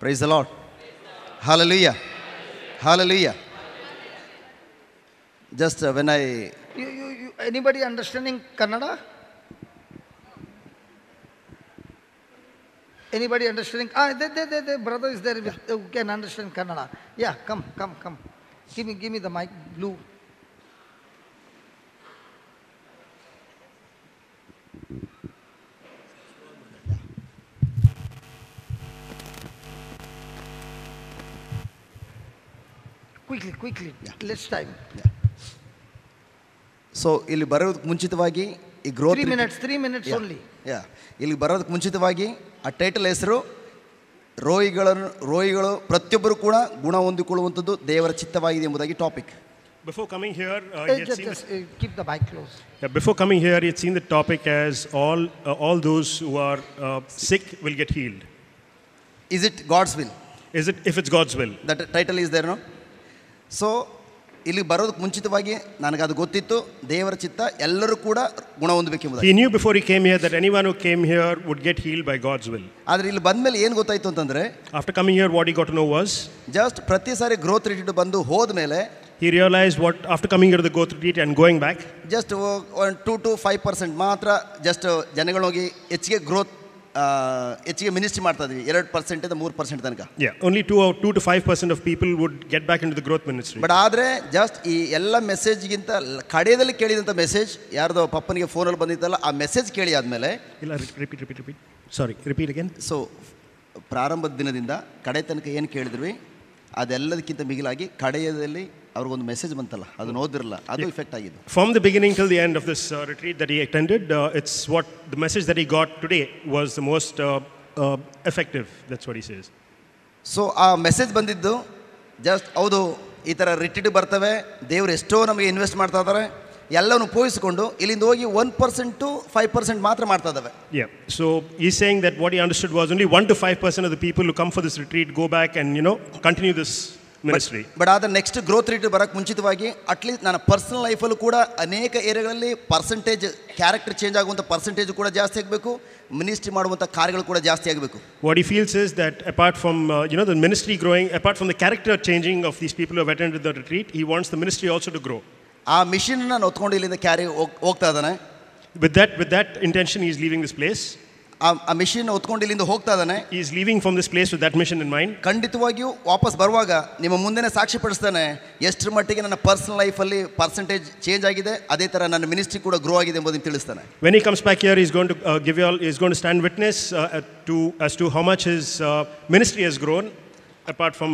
Praise the Lord. Hallelujah. Hallelujah. Just when anybody understanding Kannada? Anybody understanding? The brother is there who can understand Kannada. Yeah, come. Give me the mic, blue. Quickly. Let's time. Yeah. So ಇಲ್ಲಿ ಬರೋದಕ್ಕೆ ಮುಂಚಿತವಾಗಿ ಈ growth 3 minutes only. ಇಲ್ಲಿ ಬರೋದಕ್ಕೆ ಮುಂಚಿತವಾಗಿ ಆ title ಹೆಸರು ರೋಗಿಗಳು ಪ್ರತಿಯೊಬ್ಬರು ಕೂಡ ಗುಣ ಹೊಂದಿಕೊಳ್ಳುವಂಥದ್ದು ದೇವರ ಚಿತ್ತವಾಗಿದೆ ಎಂಬುದಾಗಿ topic. Before coming here, keep the mic close. Before coming here, you had seen the topic as all those who are sick will get healed. Is it God's will? If it's God's will? That title is there, no? So ಇಲ್ಲಿ ಬರೋದಕ್ಕೆ ಮುಂಚಿತವಾಗಿ ನನಗದು ಗೊತ್ತಿತ್ತು, ದೇವರ ಚಿತ್ತ ಎಲ್ಲರೂ ಕೂಡ ಗುಣ ಹೊಂದಬೇಕೆಂಬುದು. He knew before he came here that anyone who came here would get healed by God's will. ಆದರೆ ಇಲ್ಲಿ ಬಂದ್ಮೇಲೆ ಏನು ಗೊತ್ತಾಯ್ತು ಅಂತಂದ್ರೆ, after coming here what he got to know was, just ಪ್ರತಿ ಸಾರಿ ಗ್ರೋತ್ ರಿಟ್ರೀಟ್ ಬಂದು ಹೋದ್ಮೇಲೆ he realized what after coming here to the growth retreat and going back, just 2 to 5% ಮಾತ್ರ ಜಸ್ಟ್ ಜನಗಳೋಗಿ ಹೆಚ್ಚಿಗೆ ಮಿನಿಸ್ಟ್ರಿ ಮಾಡ್ತಾ ಇದ್ವಿ. 2% 3% ತನಕ. Only 2 to 5% of people would get back into the growth ministry. But ಆದರೆ just ಈ ಎಲ್ಲ ಮೆಸೇಜ್ಗಿಂತ ಕಡೆಯಲ್ಲಿ ಕೇಳಿದಂಥ ಮೆಸೇಜ್ ಯಾರ್ದೋ ಪಪ್ಪನಿಗೆ ಫೋನಲ್ಲಿ ಬಂದಿತ್ತಲ್ಲ, ಆ ಮೆಸೇಜ್ ಕೇಳಿ ಆದಮೇಲೆ ರಿಪೀಟ್ ಅಗೇನ್. ಸೊ ಪ್ರಾರಂಭದ ದಿನದಿಂದ ಕಡೆ ತನಕ ಏನು ಕೇಳಿದ್ವಿ ಅದೆಲ್ಲದಕ್ಕಿಂತ ಮಿಗಿಲಾಗಿ ಕಡೆಯದಲ್ಲಿ ಅವ್ರಿಗೊಂದು ಮೆಸೇಜ್ ಬಂತಲ್ಲ, ಅದನ್ನು ಓದಿರಲ್ಲ, ಅದು ಇಫೆಕ್ಟ್ ಆಗಿದೆ. From the beginning till the end of this retreat that he attended, it's what the message that he got today was the most effective. That's what he says. So ಆ message ಬಂದಿದ್ದು just ಹೌದು, ಈ ಥರ retreat ಬರ್ತವೆ, ದೇವರು ಎಷ್ಟೋ ನಮಗೆ invest ಮಾಡ್ತಾ ಇದ್ದಾರೆ, ಎಲ್ಲವನ್ನು ಉಪಯೋಗಿಸಿಕೊಂಡು ಇಲ್ಲಿಂದ ಹೋಗಿ 1% to 5% ಮಾತ್ರ ಮಾಡ್ತಾ ಇದ್ದಾವೆ. So he's saying that what he understood was only 1 to 5% of the people who come for this retreat go back and continue this ministry. But ಆದ್ರೆ ನೆಕ್ಸ್ಟ್ ಗ್ರೋತ್ ರೇಟ್ ಬರೋಕ್ಕೆ ಮುಂಚಿತವಾಗಿ ಅಟ್ಲೀಸ್ಟ್ ನನ್ನ ಪರ್ಸನಲ್ ಲೈಫಲ್ಲೂ ಕೂಡ ಅನೇಕ ಏರಿಯಾಗಳಲ್ಲಿ percentage character change ಆಗುವಂಥ percentage ಕೂಡ ಜಾಸ್ತಿ ಆಗಬೇಕು, ಮಿನಿಸ್ಟ್ರಿ ಮಾಡುವಂಥ ಕಾರ್ಯಗಳು ಕೂಡ ಜಾಸ್ತಿ ಆಗಬೇಕು. What he feels is that apart from the ministry growing, apart from the character changing of these people who have attended the retreat, he wants the ministry also to grow. ಆ mission ನಾನು ಹೊತ್ಕೊಂಡು ಇಲ್ಲಿಂದ carry ಹೋಗ್ತಾ ಇದ್ದಾನೆ. With that intention he is leaving this place. ಆ mission ಹೊತ್ಕೊಂಡು ಇಲ್ಲಿಂದ ಹೋಗ್ತಾ ಇದ್ದಾನೆ. He is leaving from this place with that mission in mind. ಖಂಡಿತವಾಗಿಯೂ ವಾಪಸ್ ಬರುವಾಗ ನಿಮ್ಮ ಮುಂದೆನೇ ಸಾಕ್ಷಿ ಪಡಿಸ್ತಾನೆ ಎಷ್ಟರ ಮಟ್ಟಿಗೆ ನನ್ನ ಪರ್ಸನಲ್ ಲೈಫಲ್ಲಿ ಪರ್ಸೆಂಟೇಜ್ ಚೇಂಜ್ ಆಗಿದೆ, ಅದೇ ಥರ ನನ್ನ ಮಿನಿಸ್ಟ್ರಿ ಕೂಡ ಗ್ರೋ ಆಗಿದೆ ಎಂಬುದನ್ನು ತಿಳಿಸ್ತಾನೆ. When he comes back here, he's going to he's going to stand witness as to how much his ministry has grown, apart from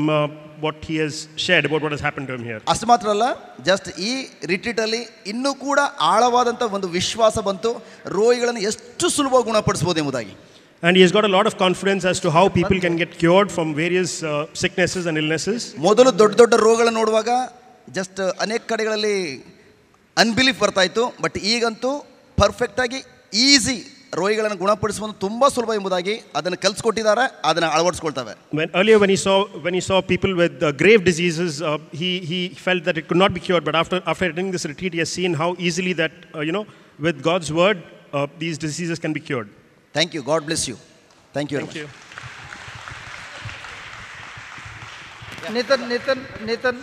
what he has shared about what has happened to him here. ಅಷ್ಟು ಮಾತ್ರ ಅಲ್ಲ, just ಈ ರಿಟ್ರೀಟಲ್ಲಿ ಇನ್ನೂ ಕೂಡ ಆಳವಾದಂಥ ಒಂದು ವಿಶ್ವಾಸ ಬಂತು, ರೋಗಿಗಳನ್ನು ಎಷ್ಟು ಸುಲಭವಾಗಿ ಗುಣಪಡಿಸಬಹುದು ಎಂಬುದಾಗಿ. And he has got a lot of confidence as to how people can get cured from various sicknesses and illnesses. ಮೊದಲು ದೊಡ್ಡ ರೋಗಗಳನ್ನು ನೋಡುವಾಗ ಜಸ್ಟ್ ಅನೇಕ ಕಡೆಗಳಲ್ಲಿ ಅನ್ಬಿಲೀಫ್ ಬರ್ತಾ ಇತ್ತು, ಬಟ್ ಈಗಂತೂ ಪರ್ಫೆಕ್ಟಾಗಿ ಈಸಿ ರೋಗಿಗಳನ್ನು ಗುಣಪಡಿಸುವುದು ತುಂಬಾ ಸುಲಭ ಎಂಬುದಾಗಿ ಅದನ್ನು ಕಲಿಸ್ಕೊಟ್ಟಿದ್ದಾರೆ, ಅದನ್ನು ಅಳವಡಿಸಿಕೊಳ್ತವೆ. Earlier when he saw people with grave diseases, he felt that it could not be cured, but after attending this retreat he has seen how easily that with God's word these diseases can be cured. Thank you. God bless you. Thank you. Nathan.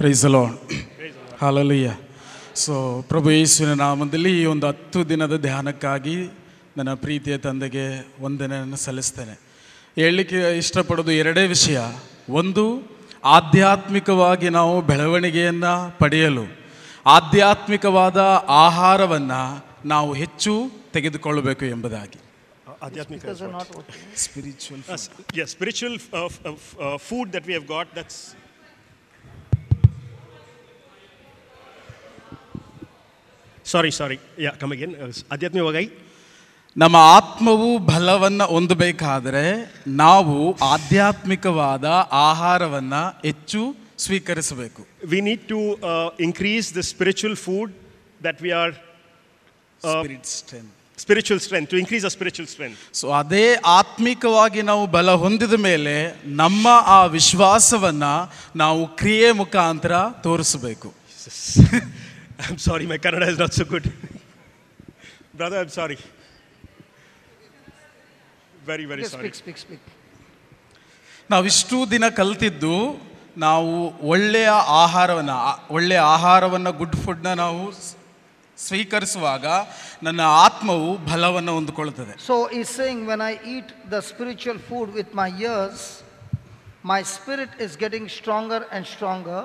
Praise the Lord. Hallelujah. So ಪ್ರಭು ಯೇಸುವಿನ ನಾಮದಲ್ಲಿ ಈ ಒಂದು 10 ದಿನದ ಧ್ಯಾನಕ್ಕಾಗಿ ನನ್ನ ಪ್ರೀತಿಯ ತಂದೆಗೆ ವಂದನೆಯನ್ನು ಸಲ್ಲಿಸ್ತೇನೆ. ಹೇಳಲಿಕ್ಕೆ ಇಷ್ಟಪಡೋದು ಎರಡೇ ವಿಷಯ. ಒಂದು, ಆಧ್ಯಾತ್ಮಿಕವಾಗಿ ನಾವು ಬೆಳವಣಿಗೆಯನ್ನು ಪಡೆಯಲು ಆಧ್ಯಾತ್ಮಿಕವಾದ ಆಹಾರವನ್ನು ನಾವು ಹೆಚ್ಚು ತೆಗೆದುಕೊಳ್ಳಬೇಕು ಎಂಬುದಾಗಿ. Spiritual food that we have got, that's sorry come again. ಆಧ್ಯಾತ್ಮಿಕವಾಗಿ ನಮ್ಮ ಆತ್ಮವು ಬಲವನ್ನು ಹೊಂದಬೇಕಾದರೆ ನಾವು ಆಧ್ಯಾತ್ಮಿಕವಾದ ಆಹಾರವನ್ನು ಹೆಚ್ಚು ಸ್ವೀಕರಿಸಬೇಕು. We need to increase the spiritual food that we are spiritual strength, to increase our spiritual strength. So ಅದೇ ಆತ್ಮಿಕವಾಗಿ ನಾವು ಬಲ ಹೊಂದಿದ ಮೇಲೆ ನಮ್ಮ ಆ ವಿಶ್ವಾಸವನ್ನು ನಾವು ಕ್ರಿಯೆ ಮುಖಾಂತರ ತೋರಿಸಬೇಕು. I'm sorry, my Kannada is not so good. Brother, I'm sorry. very, very Okay, sorry. speak. ನಾವಿಷ್ಟು ದಿನ ಕಲ್ತಿದ್ದು ನಾವು ಒಳ್ಳೆಯ ಆಹಾರವನ್ನು ಗುಡ್ ಫುಡ್ನ ನಾವು ಸ್ವೀಕರಿಸುವಾಗ ನನ್ನ ಆತ್ಮವು ಬಲವನ್ನು ಹೊಂದಿಕೊಳ್ಳುತ್ತದೆ. So he's saying when I eat the spiritual food with my ears, my spirit is getting stronger and stronger.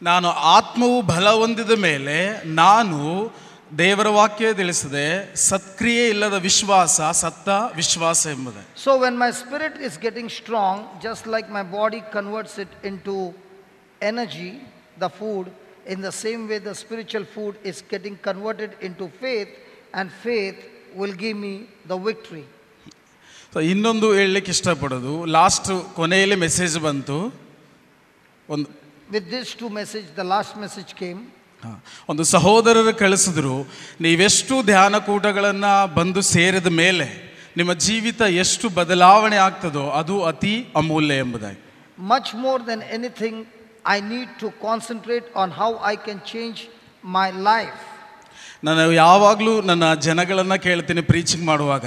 ನಾನು ಆತ್ಮವು ಬಲ ಹೊಂದಿದ ಮೇಲೆ ನಾನು ದೇವರ ವಾಕ್ಯ ತಿಳಿಸಿದೆ ಸತ್ಕ್ರಿಯೆ ಇಲ್ಲದ ವಿಶ್ವಾಸ ಸತ್ತ ವಿಶ್ವಾಸ ಎಂಬುದೇ. So when my spirit is getting strong, just like my body converts it into energy, the food, in the same way the spiritual food is getting converted into faith, and faith will give me the victory. So ಇನ್ನೊಂದು ಹೇಳಲಿಕ್ಕೆ ಇಷ್ಟಪಡೋದು, last ಕೊನೆಯಲ್ಲಿ message ಬಂತು. With these two messages, the last message came. ಒಂದು ಸಹೋದರರು ಕಳಿಸಿದ್ರು, ನೀವೆಷ್ಟು ಧ್ಯಾನ ಕೂಟಗಳನ್ನು ಬಂದು ಸೇರಿದ ಮೇಲೆ ನಿಮ್ಮ ಜೀವಿತ ಎಷ್ಟು ಬದಲಾವಣೆ ಆಗ್ತದೋ ಅದು ಅತಿ ಅಮೂಲ್ಯ ಎಂಬುದಾಗಿ. Much more than anything, I need to concentrate on how I can change my life. ನಾನು ಯಾವಾಗಲೂ ನನ್ನ ಜನಗಳನ್ನು ಕೇಳ್ತೀನಿ ಪ್ರೀಚಿಂಗ್ ಮಾಡುವಾಗ,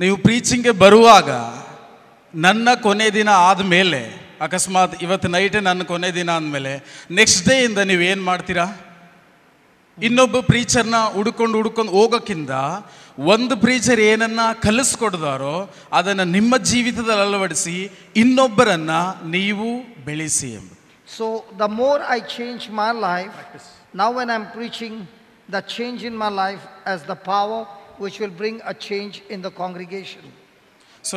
ನೀವು ಪ್ರೀಚಿಂಗ್ಗೆ ಬರುವಾಗ ನನ್ನ ಕೊನೆ ದಿನ ಆದಮೇಲೆ, ಅಕಸ್ಮಾತ್ ಇವತ್ತು ನೈಟೇ ನನ್ನ ಕೊನೆ ದಿನ ಅಂದಮೇಲೆ ನೆಕ್ಸ್ಟ್ ಡೇ ಇಂದ ನೀವು ಏನು ಮಾಡ್ತೀರಾ? ಇನ್ನೊಬ್ಬ ಪ್ರೀಚರ್ನ ಹುಡ್ಕೊಂಡು ಹೋಗೋಕ್ಕಿಂತ ಒಂದು ಪ್ರೀಚರ್ ಏನನ್ನ ಕಲಿಸ್ಕೊಡ್ದಾರೋ ಅದನ್ನು ನಿಮ್ಮ ಜೀವಿತದಲ್ಲಿ ಅಳವಡಿಸಿ ಇನ್ನೊಬ್ಬರನ್ನ ನೀವು ಬೆಳೆಸಿ ಎಂಬುದು. So the more I change my life, now when I'm preaching, the change in my life as the power which will bring a change in the congregation. So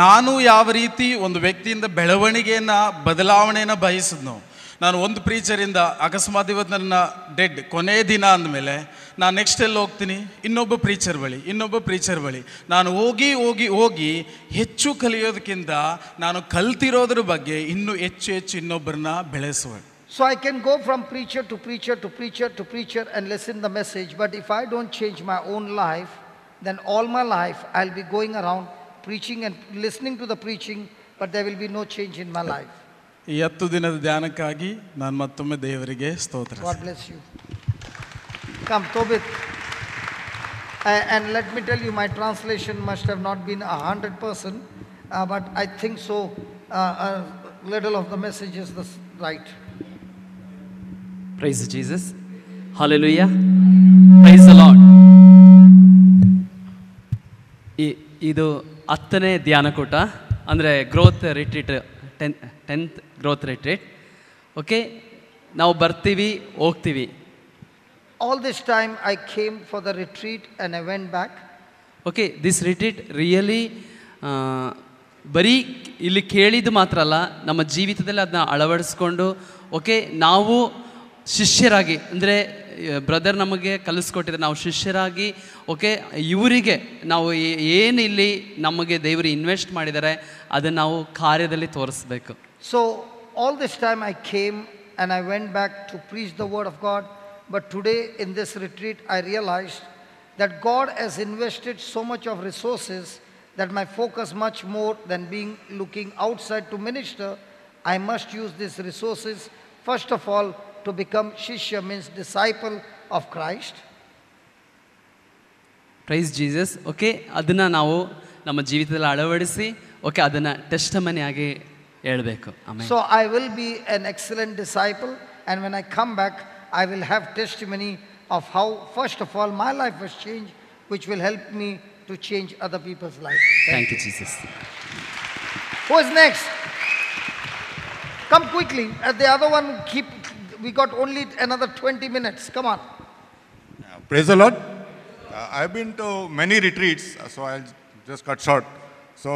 ನಾನು ಯಾವ ರೀತಿ ಒಂದು ವ್ಯಕ್ತಿಯಿಂದ ಬೆಳವಣಿಗೆಯನ್ನು ಬದಲಾವಣೆಯನ್ನು ಬಯಸಿದ್ನೋ, ನಾನು ಒಂದು ಪ್ರೀಚರಿಂದ ಅಕಸ್ಮಾತ್ ಇವತ್ತು ನನ್ನ ಡೆಡ್ ಕೊನೆಯ ದಿನ ಅಂದಮೇಲೆ ನಾನು ನೆಕ್ಸ್ಟ್ ಎಲ್ಲಿ ಹೋಗ್ತೀನಿ? ಇನ್ನೊಬ್ಬ ಪ್ರೀಚರ್ ಬಳಿ ನಾನು ಹೋಗಿ ಹೆಚ್ಚು ಕಲಿಯೋದಕ್ಕಿಂತ ನಾನು ಕಲ್ತಿರೋದ್ರ ಬಗ್ಗೆ ಇನ್ನೂ ಹೆಚ್ಚು ಇನ್ನೊಬ್ಬರನ್ನ ಬೆಳೆಸುವ. So I can go from preacher to preacher and listen the message, but if I don't change my own life, then all my life I'll be going around preaching and listening to the preaching, but there will be no change in my life. ಈ 10 ದಿನದ ಧ್ಯಾನಕ್ಕಾಗಿ ನಾನು ಮತ್ತೊಮ್ಮೆ ದೇವರಿಗೆ ಸ್ತೋತ್ರ. God bless you. Come, Tobit. And let me tell you, my translation must have not been 100%, but I think so. A little of the message is right. Praise Jesus. Hallelujah. Praise the Lord. ಇದು 10ನೇ ಧ್ಯಾನಕೂಟ, ಅಂದರೆ growth retreat, 10th growth retreat. Okay, ನಾವು ಬರ್ತೀವಿ ಹೋಗ್ತೀವಿ. All this time I came for the retreat and I went back. Okay, this retreat really ಬರೀ ಇಲ್ಲಿ ಕೇಳಿದ್ದು ಮಾತ್ರ ಅಲ್ಲ, ನಮ್ಮ ಜೀವಿತದಲ್ಲಿ ಅದನ್ನ ಅಳವಡಿಸ್ಕೊಂಡು ಓಕೆ ನಾವು ಶಿಷ್ಯರಾಗಿ, ಅಂದರೆ ಬ್ರದರ್ ನಮಗೆ ಕಲಿಸ್ಕೊಟ್ಟಿದ್ದಾರೆ, ನಾವು ಶಿಷ್ಯರಾಗಿ ಓಕೆ ಇವರಿಗೆ ನಾವು ಏನು ಇಲ್ಲಿ ನಮಗೆ ದೇವರು ಇನ್ವೆಸ್ಟ್ ಮಾಡಿದ್ದಾರೆ ಅದನ್ನು ನಾವು ಕಾರ್ಯದಲ್ಲಿ ತೋರಿಸ್ಬೇಕು. So all this time I came and I went back to preach the word of God, but today in this retreat I realized that God has invested so much of resources that my focus much more than looking outside to minister, I must use these resources first of all to become shishya, means disciple of Christ. Price Jesus. Okay, ಅದನ್ನು ನಾವು ನಮ್ಮ ಜೀವಿತದಲ್ಲಿ ಅಳವಡಿಸಿ okay ಅದನ್ನು testimony ಆಗಿ ಹೇಳಬೇಕು. So I will be an excellent disciple, and when I come back I will have testimony of how first of all my life was changed, which will help me to change other people's lives. Thank you Jesus. Who is next? Come quickly. The other one, we got only another 20 minutes. Come on. Praise the Lord. I've been to many retreats, so I'll just cut short. So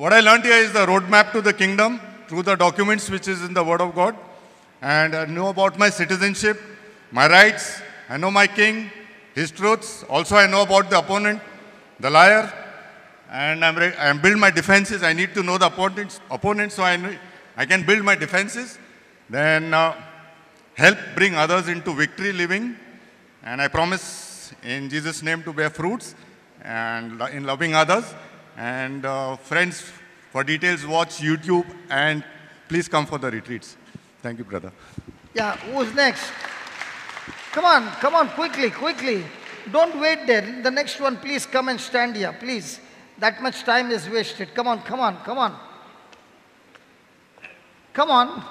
what I learned here is the roadmap to the kingdom through the documents which is in the Word of God. And I know about my citizenship, my rights, I know my king, his truths. Also I know about the opponent, the liar. And I'm build my defenses. I need to know the opponents so I can build my defenses. Then help bring others into victory living. And I promise in Jesus' name to bear fruits and in loving others. And friends, for details watch YouTube and please come for the retreats. Thank you, brother. Yeah, who's next? Come on, quickly. Don't wait there. The next one, please come and stand here, please. That much time is wasted. Come on, come on, come on. Come on.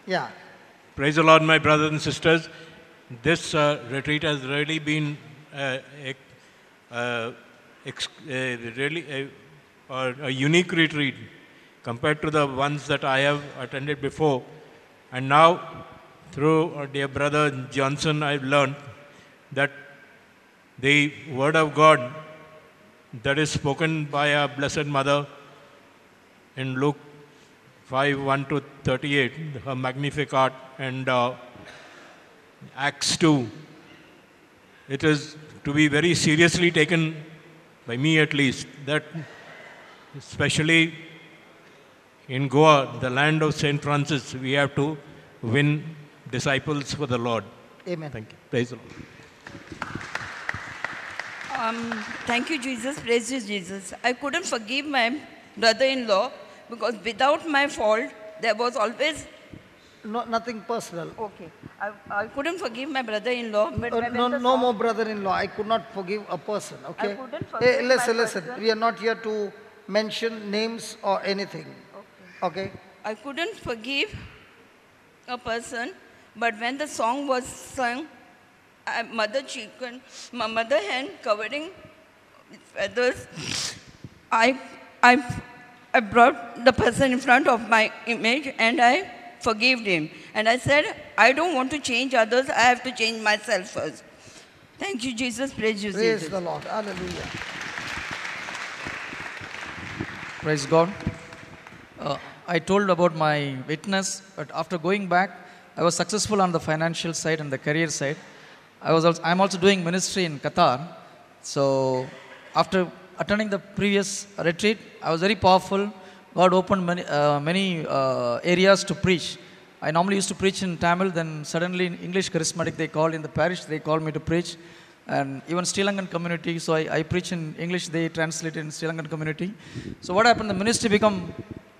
Yeah. Praise the Lord, my brothers and sisters. This retreat has really been a unique retreat compared to the ones that I have attended before. And now, through our dear brother Johnson, I've learned that the Word of God that is spoken by our Blessed Mother in Luke 5, 1 to 38, her Magnificat, and Acts 2, it is to be very seriously taken, by me at least, that especially in Goa, the land of St. Francis, we have to win disciples for the Lord. Amen. Thank you. Praise the Lord. Thank you, Jesus. Praise you, Jesus. I couldn't forgive my brother-in-law because without my fault, there was always... No, nothing personal. Okay. I couldn't forgive my brother-in-law. No more brother-in-law. I could not forgive a person, okay? I couldn't forgive Hey, my listen. person. We are not here to mention names or anything. Okay? I couldn't forgive a person, but when the song was sung, my mother hen covering with feathers, I brought the person in front of my image and I forgave him. And I said, I don't want to change others, I have to change myself first. Thank you, Jesus. Praise you, Praise Jesus. the Lord. Hallelujah. Praise God. I told about my witness, but after going back, I was successful on the financial side and the career side. I'm also doing ministry in Qatar. So after attending the previous retreat, I was very powerful. God opened many areas to preach. I normally used to preach in Tamil, then suddenly in English charismatic they called in the parish, they called me to preach. And even Sri Lankan community, so I preach in English, they translate in Sri Lankan community. So what happened, the ministry became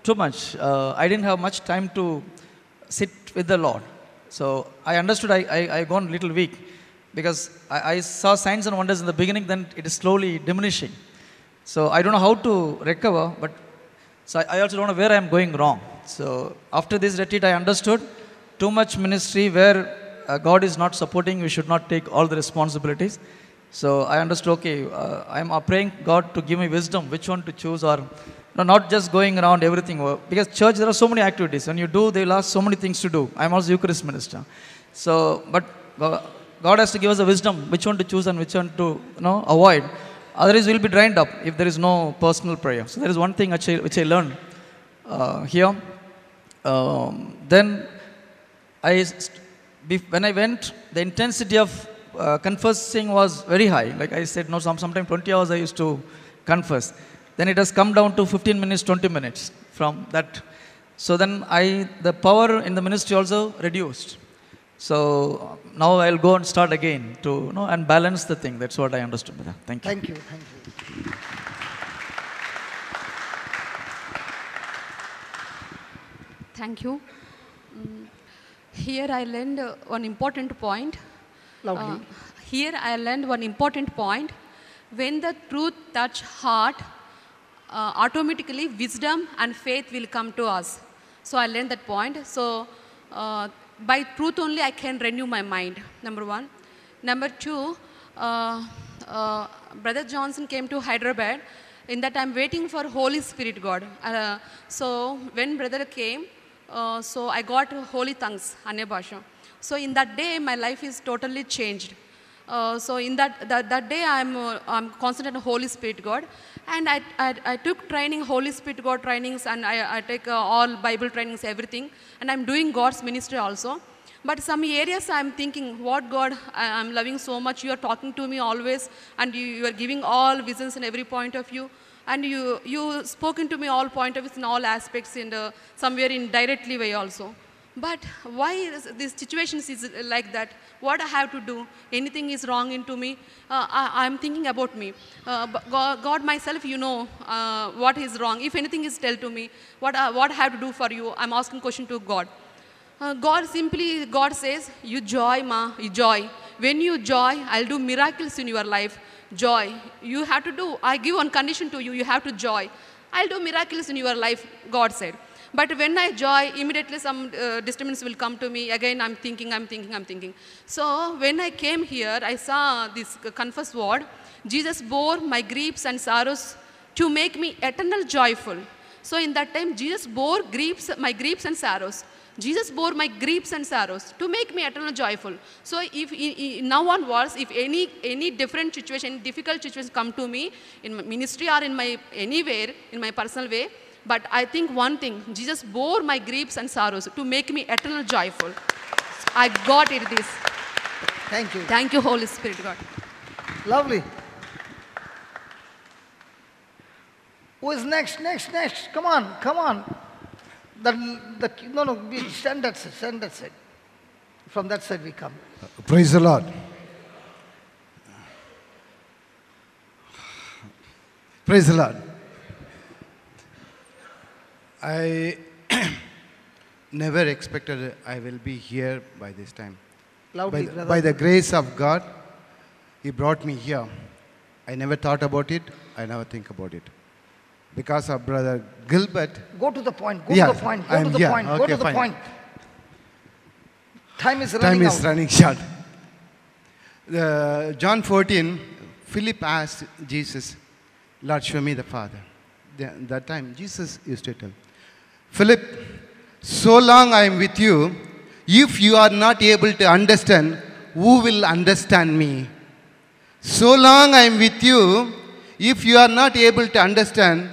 too much. I didn't have much time to sit with the Lord. So I understood I gone a little weak because I saw signs and wonders in the beginning, then it is slowly diminishing. So I don't know how to recover, but so I also don't know where I am going wrong. So after this retreat, I understood too much ministry where God is not supporting, we should not take all the responsibilities. So I understood, okay, I'm praying God to give me wisdom, which one to choose, or not just going around everything. Because church, there are so many activities. When you do, they will ask so many things to do. I'm also Eucharist minister. So, but God has to give us a wisdom, which one to choose and which one to avoid. Otherwise, we'll be drained up if there is no personal prayer. So there is one thing which I learned here. Then when I went, the intensity of confessing was very high. Like I said, sometimes 20 hours I used to confess. Then it has come down to 15 minutes, 20 minutes from that. So then the power in the ministry also reduced. So now I'll go and start again to and balance the thing. That's what I understood. Thank you. Thank you. Thank you. Thank you. Here I learned one important point. Lovely. Here I learned one important point. When the truth touch heart, automatically wisdom and faith will come to us. So I learned that point. So by truth only I can renew my mind, number one. Number two, Brother Johnson came to Hyderabad. In that I'm waiting for Holy Spirit God. So when brother came, so I got holy tongues, Anya Bhasha. So in that day, my life is totally changed. So in that day, I'm constant on Holy Spirit God. And I took training, Holy Spirit God trainings, and I take all Bible trainings, everything. And I'm doing God's ministry also. But some areas I'm thinking, what God, I'm loving so much. You are talking to me always, and you are giving all visions in every point of view. And you spoken to me all point of views in all aspects, in somewhere in directly way also. But why this situation is like that? What I have to do? Anything is wrong into me? I'm thinking about me. God myself, what is wrong. If anything is tell to me, what I have to do for you? I'm asking question to God. God says, you joy, ma, you joy. When you joy, I'll do miracles in your life. joy. You have to do, I give one condition to you, you have to joy. I'll do miracles in your life, God said. But when I joy, immediately some disturbance will come to me. Again, I'm thinking. So when I came here, I saw this confess word. Jesus bore my griefs and sorrows to make me eternal joyful. So in that time, Jesus bore my griefs and sorrows. Jesus bore my griefs and sorrows to make me eternal joyful. So if now onwards, if any different situation, difficult situation come to me in my ministry or in my anywhere in my personal way, but I think one thing, Jesus bore my griefs and sorrows to make me eternal joyful. I got it this. Thank you. Thank you, Holy Spirit, God. Lovely. Who is next? Come on. Stand that side. From that side we come. Praise the Lord. Praise the Lord. I never expected I will be here by this time. Loudly, By the grace of God, He brought me here. I never thought about it. I never think about it. Because of Brother Gilbert. Go to the point. Yeah, Go to the point. I'm here. Go Okay, to the fine. point. Time is running short. John 14, Philip asked Jesus, Lord, show me the Father. That time, Jesus used to tell, Philip, so long I am with you, if you are not able to understand, who will understand me? So long I am with you, if you are not able to understand,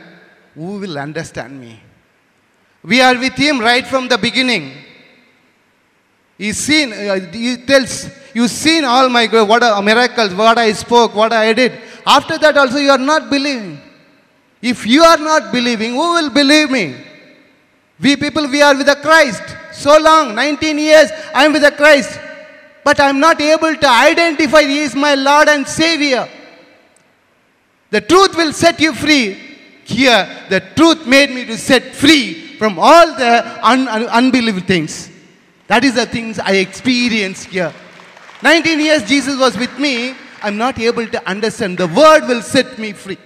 who will understand me? We are with Him right from the beginning. He tells, you've seen all my miracles, what I spoke, what I did. After that also you are not believing. If you are not believing, who will believe me? We are with the Christ. So long, 19 years, I am with the Christ. But I am not able to identify He is my Lord and Savior. The truth will set you free. Here, the truth made me to set free from all the unbelievable things. That is the things I experienced here. 19 years Jesus was with me. I'm not able to understand. The word will set me free.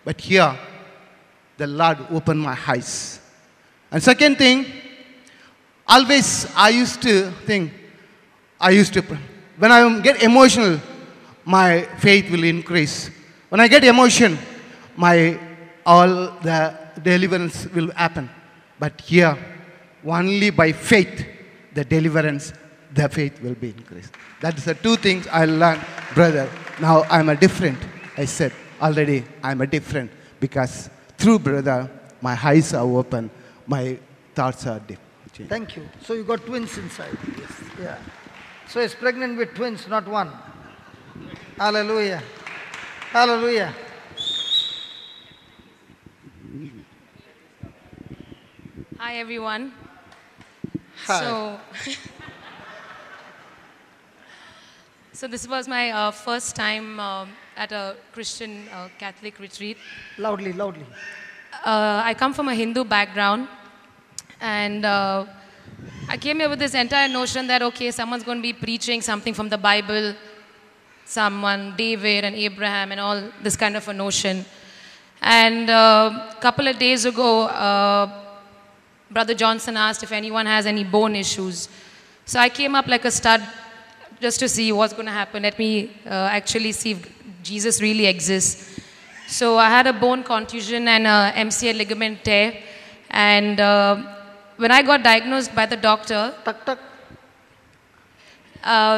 But here, the Lord opened my eyes. And second thing, always I used to think, when I get emotional, my faith will increase. When I get emotion, all the deliverance will happen. But here, only by faith, the deliverance, the faith will be increased. That's the two things I learned, brother. Now I'm a different. I said already I'm a different because through brother, my eyes are open, my thoughts are different. Thank you. So you got twins inside. Yes. Yeah. So he's pregnant with twins, not one. Hallelujah. Hallelujah. Hi, everyone. Hi. So this was my first time at a Christian Catholic retreat. Loudly. I come from a Hindu background, and I came here with this entire notion that, okay, someone's going to be preaching something from the Bible, David and Abraham and all this kind of a notion. And a couple of days ago, Brother Johnson asked if anyone has any bone issues. So I came up like a stud just to see what's going to happen. Let me actually see if Jesus really exists. So I had a bone contusion and a MCL ligament tear. And when I got diagnosed by the doctor,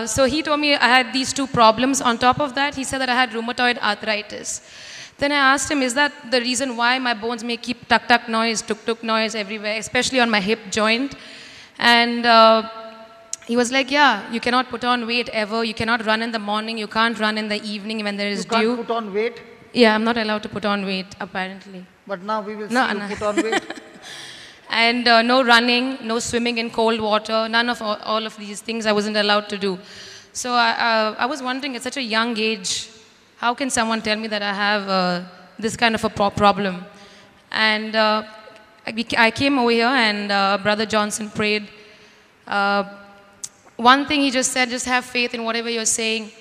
so he told me I had these two problems. On top of that, he said that I had rheumatoid arthritis. Then I asked him, is that the reason why my bones may keep tuk-tuk noise, tuk-tuk noise everywhere, especially on my hip joint? And he was like, yeah, you cannot put on weight ever. You cannot run in the morning. You can't run in the evening when there is dew. You can't put on weight? Yeah, I'm not allowed to put on weight, apparently. But now we will see you put on weight. And no running, no swimming in cold water, none of all of these things I wasn't allowed to do. So I was wondering, at such a young age, how can someone tell me that I have this kind of a problem? And I came over here and Brother Johnson prayed. One thing he just said, just have faith in whatever you're saying.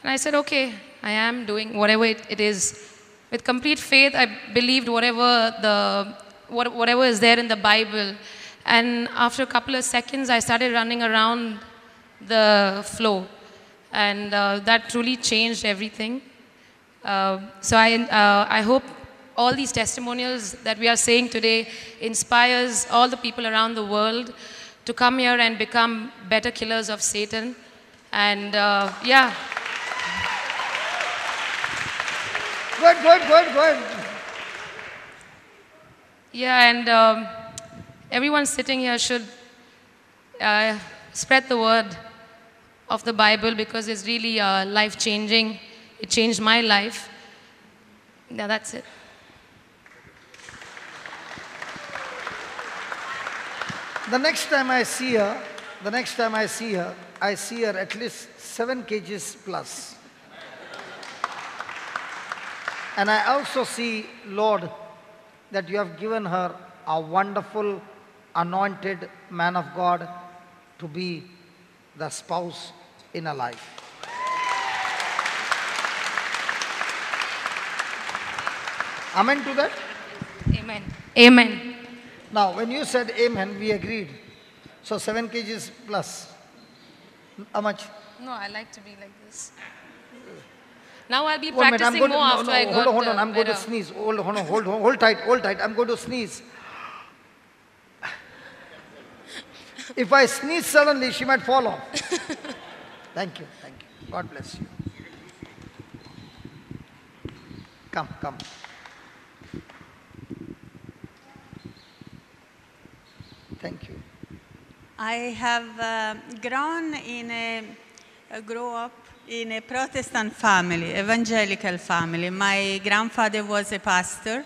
And I said, okay, I am doing whatever it is. With complete faith, I believed whatever is there in the Bible. And after a couple of seconds, I started running around the floor. And that truly changed everything. So I hope all these testimonials that we are saying today inspires all the people around the world to come here and become better killers of Satan. And yeah. Good. Yeah, and everyone sitting here should spread the word of the Bible because it's really life-changing. It changed my life. Yeah, that's it. The next time I see her, I see her at least 7 kgs plus. And I also see, Lord, that you have given her a wonderful, anointed man of God to be the spouse in her life. Amen to that? Amen. Amen. Now, when you said amen, we agreed. So 7 kgs plus. How much? No, I like to be like this. Now I'll be 1 minute, practicing more after I got Hold on, I'm going to better. sneeze. Hold tight. I'm going to sneeze. If I sneeze suddenly, she might fall off. Thank you. God bless you. Come. Thank you. I have grew up in a Protestant family, evangelical family. My grandfather was a pastor,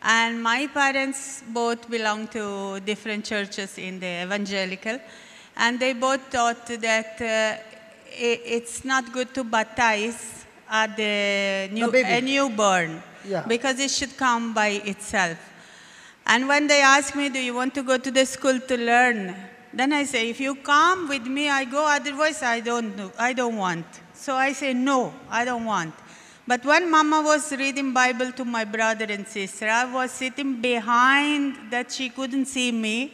and my parents both belonged to different churches in the evangelical, and they both thought that it's not good to baptize at a newborn, because it should come by itself. And when they asked me, do you want to go to the school to learn? Then I say, if you come with me, I go, otherwise I don't want. So I say, no, I don't want. But when Mama was reading Bible to my brother and sister, I was sitting behind that she couldn't see me.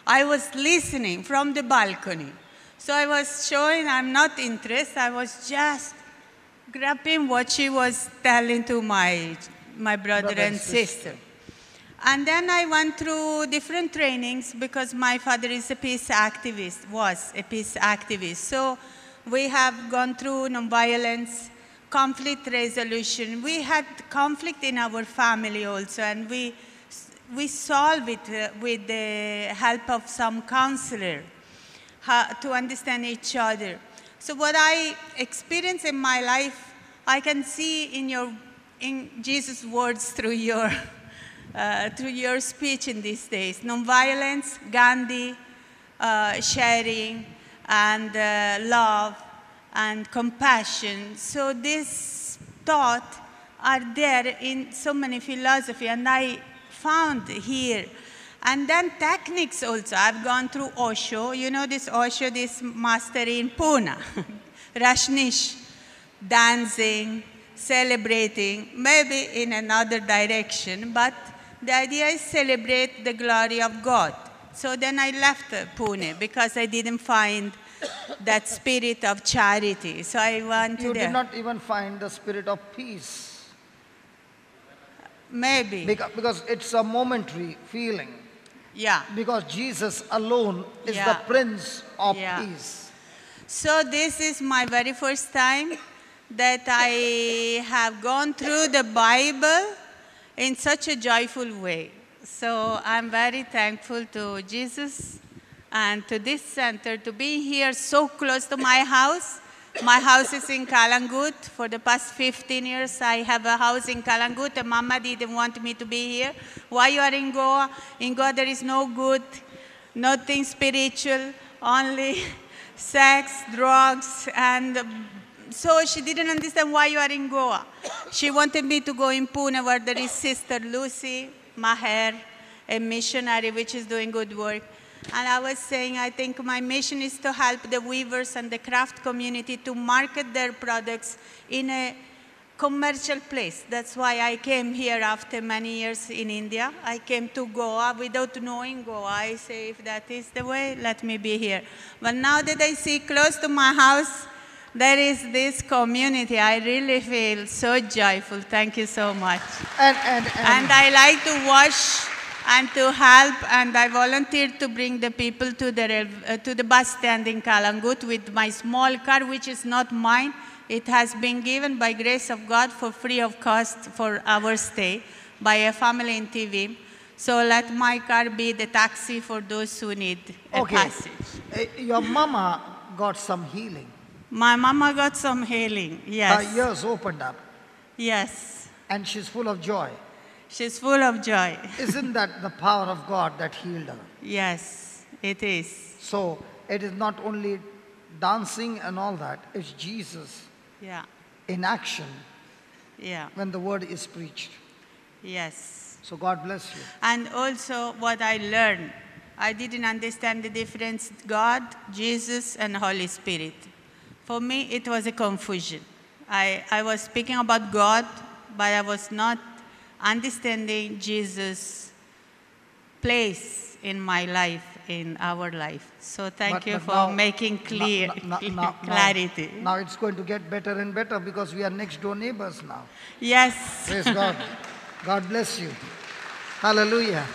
I was listening from the balcony. So I was showing I'm not interested. I was just grabbing what she was telling to my brother and sister. And then I went through different trainings because my father is a peace activist, was a peace activist. So we have gone through nonviolence, conflict resolution. We had conflict in our family also, and we solved it with the help of some counselor to understand each other. So what I experience in my life, I can see in Jesus' words through your speech in these days. Nonviolence, Gandhi, sharing, and love, and compassion. So these thoughts are there in so many philosophy, and I found here. And then techniques also. I've gone through Osho. You know this Osho, this master in Pune, Rajneesh, dancing, celebrating, maybe in another direction, but the idea is celebrate the glory of God. So then I left Pune because I didn't find that spirit of charity. So I went there. You did not even find the spirit of peace. Maybe. Because it's a momentary feeling. Yeah. Because Jesus alone is the Prince of Peace. So this is my very first time that I have gone through the Bible in such a joyful way. So I'm very thankful to Jesus and to this center to be here so close to my house. My house is in Kalangut. For the past 15 years, I have a house in Kalangut, and Mama didn't want me to be here. Why you are in Goa? In Goa, there is no good, nothing spiritual, only sex, drugs, and so she didn't understand why you are in Goa. She wanted me to go in Pune, where there is Sister Lucy Maher, a missionary which is doing good work. And I was saying, I think my mission is to help the weavers and the craft community to market their products in a commercial place. That's why I came here after many years in India. I came to Goa without knowing Goa. I say, if that is the way, let me be here. But now that I see close to my house, there is this community. I really feel so joyful. Thank you so much. And I like to wash and to help, and I volunteered to bring the people to the bus stand in Kalangut with my small car, which is not mine. It has been given by grace of God for free of cost for our stay by a family in TV. So let my car be the taxi for those who need a passage. Your mama got some healing. My mama got some healing, yes. Her ears opened up. Yes. And she's full of joy. She's full of joy. Isn't that the power of God that healed her? Yes, it is. So it is not only dancing and all that, it's Jesus in action when the word is preached. Yes. So God bless you. And also what I learned, I didn't understand the difference, God, Jesus, and Holy Spirit. For me, it was a confusion. I was speaking about God, but I was not understanding Jesus' place in my life, in our life. So thank you for making clarity. Now it's going to get better and better because we are next door neighbors now. Yes. Praise God. God bless you. Hallelujah.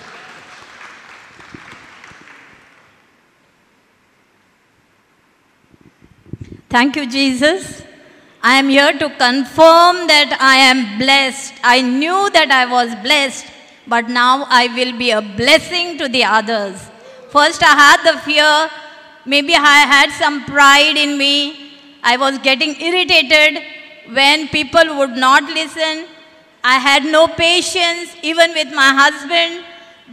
Thank you, Jesus. I am here to confirm that I am blessed. I knew that I was blessed, but now I will be a blessing to the others. First, I had the fear. Maybe I had some pride in me. I was getting irritated when people would not listen. I had no patience, even with my husband.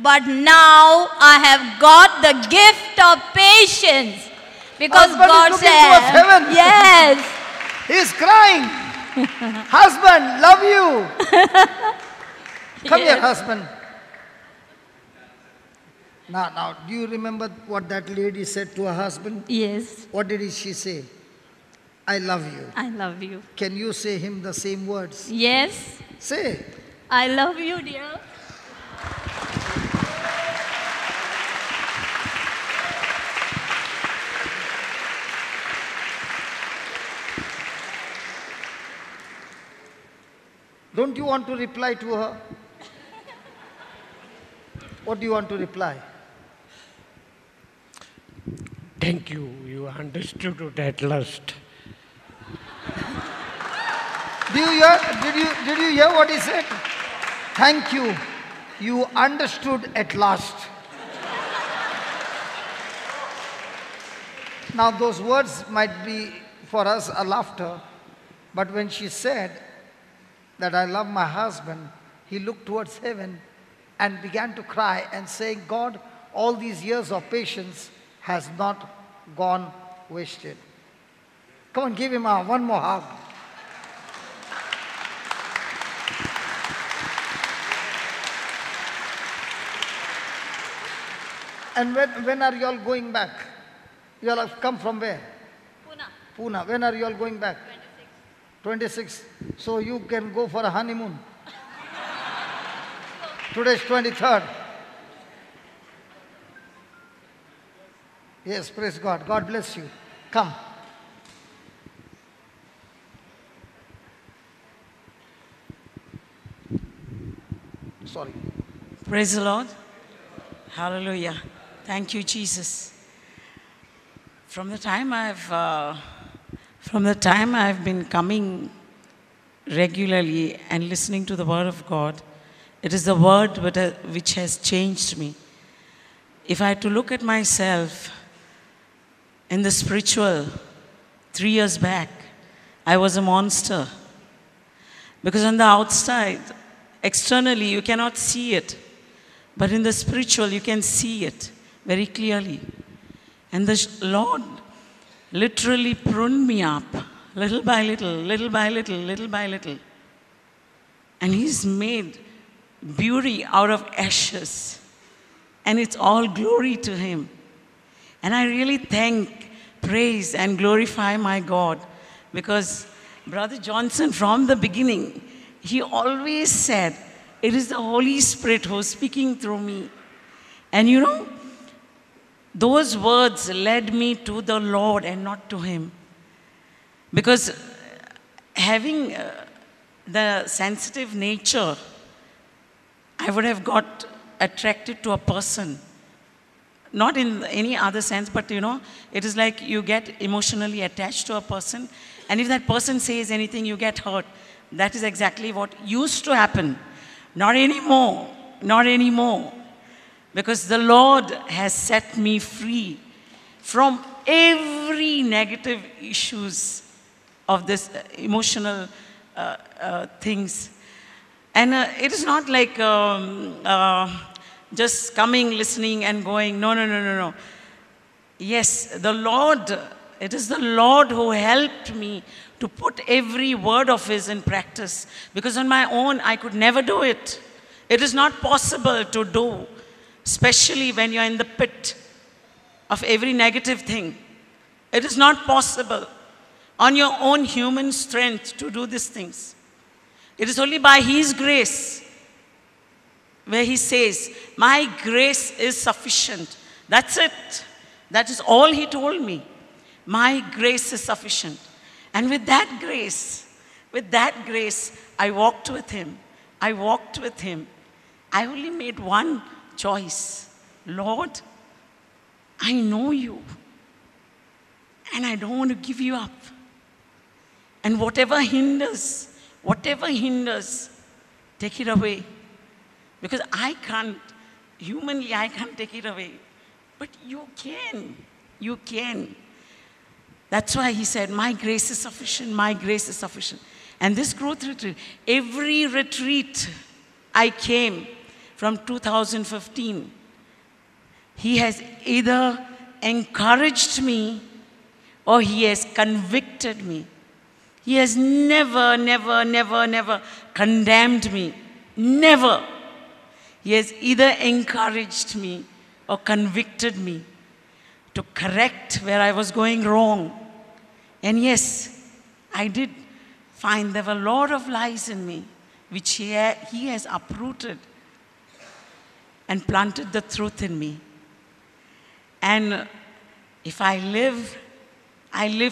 But now I have got the gift of patience. Because Husband God is looking said, towards heaven. yes. He's crying. Husband, love you. Come here, husband. Now, do you remember what that lady said to her husband? Yes. What did she say? I love you. I love you. Can you say him the same words? Yes. Say. I love you, dear. Don't you want to reply to her? What do you want to reply? Thank you. You understood it at last. Did you hear what he said? Thank you. You understood at last. Now those words might be for us a laughter, but when she said that I love my husband, he looked towards heaven and began to cry and saying, God, all these years of patience has not gone wasted. Come on, give him one more hug. And when are you all going back? You all have come from where? Pune. When are you all going back? 26. So you can go for a honeymoon. Today's 23rd. Yes, praise God. God bless you. Come. Sorry. Praise the Lord. Hallelujah. Thank you, Jesus. From the time I've been coming regularly and listening to the Word of God, it is the Word which has changed me. If I had to look at myself in the spiritual, 3 years back, I was a monster. Because on the outside, externally, you cannot see it. But in the spiritual, you can see it very clearly. And the Lord literally pruned me up, little by little, little by little, little by little. And He's made beauty out of ashes. And it's all glory to Him. And I really thank, praise, and glorify my God, because Brother Johnson, from the beginning, he always said, it is the Holy Spirit who is speaking through me. And you know, those words led me to the Lord and not to him. Because having the sensitive nature, I would have got attracted to a person. Not in any other sense, but you know, it is like you get emotionally attached to a person, and if that person says anything, you get hurt. That is exactly what used to happen. Not anymore, not anymore. Because the Lord has set me free from every negative issues of this emotional things. And it is not like just coming, listening and going. No, no, no, no, no. Yes, the Lord, it is the Lord who helped me to put every word of his in practice. Because on my own, I could never do it. It is not possible to do, especially when you're in the pit of every negative thing. It is not possible on your own human strength to do these things. It is only by his grace, where he says, my grace is sufficient. That's it. That is all he told me. My grace is sufficient. And with that grace, I walked with him. I walked with him. I only made one choice. Lord, I know you. And I don't want to give you up. And whatever hinders, take it away. Because I can't, humanly, I can't take it away. But you can. You can. That's why he said, my grace is sufficient, my grace is sufficient. And this growth retreat, every retreat I came from 2015, he has either encouraged me or he has convicted me. He has never condemned me. Never. He has either encouraged me or convicted me to correct where I was going wrong. And yes, I did find there were a lot of lies in me, which he has uprooted and planted the truth in me. And if I live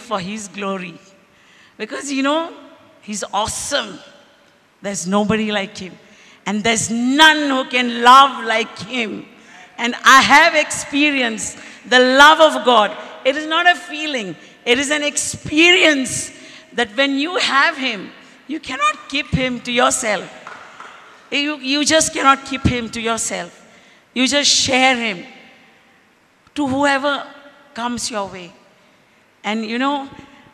for his glory. Because, you know, he's awesome. There's nobody like him. And there's none who can love like him. And I have experienced the love of God. It is not a feeling. It is an experience that when you have him, you cannot keep him to yourself. You just cannot keep him to yourself. You just share him to whoever comes your way. And you know,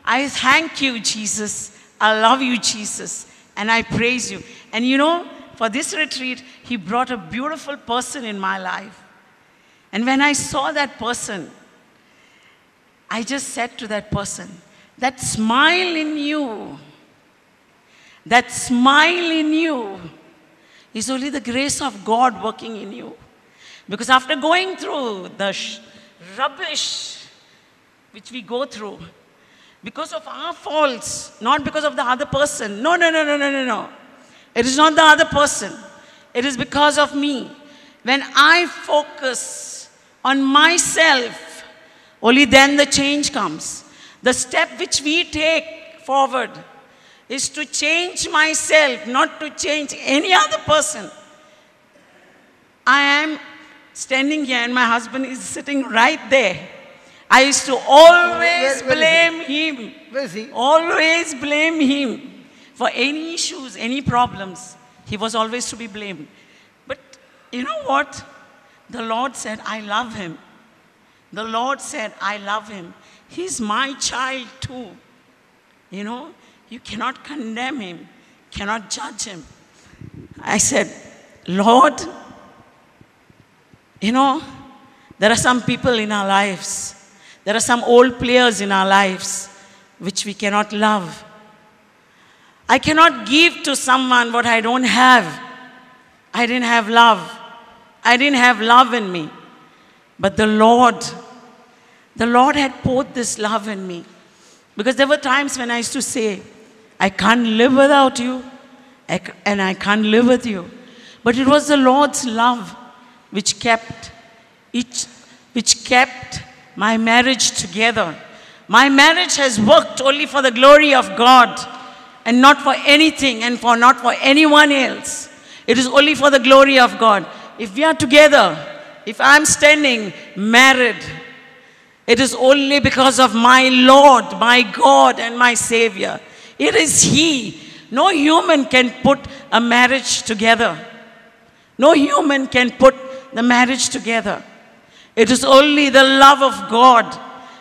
I thank you, Jesus. I love you, Jesus. And I praise you. And you know, for this retreat, he brought a beautiful person in my life. And when I saw that person, I just said to that person, that smile in you is only the grace of God working in you. Because after going through the rubbish which we go through, because of our faults, not because of the other person. No. It is not the other person. It is because of me. When I focus on myself, only then the change comes. The step which we take forward is to change myself, not to change any other person. I am standing here and my husband is sitting right there. I used to always blame him. Where is he? Always blame him for any issues, any problems. He was always to be blamed. But you know what? The Lord said, I love him. The Lord said, I love him. He's my child too. You know, you cannot condemn him, cannot judge him. I said, Lord, you know, there are some people in our lives. There are some old players in our lives which we cannot love. I cannot give to someone what I don't have. I didn't have love. I didn't have love in me. But the Lord had poured this love in me. Because there were times when I used to say, I can't live without you, and I can't live with you. But it was the Lord's love which kept my marriage together. My marriage has worked only for the glory of God and not for anything and not for anyone else. It is only for the glory of God. If we are together, if I'm standing married, it is only because of my Lord, my God, and my Savior. It is He. No human can put a marriage together. No human can put the marriage together. It is only the love of God.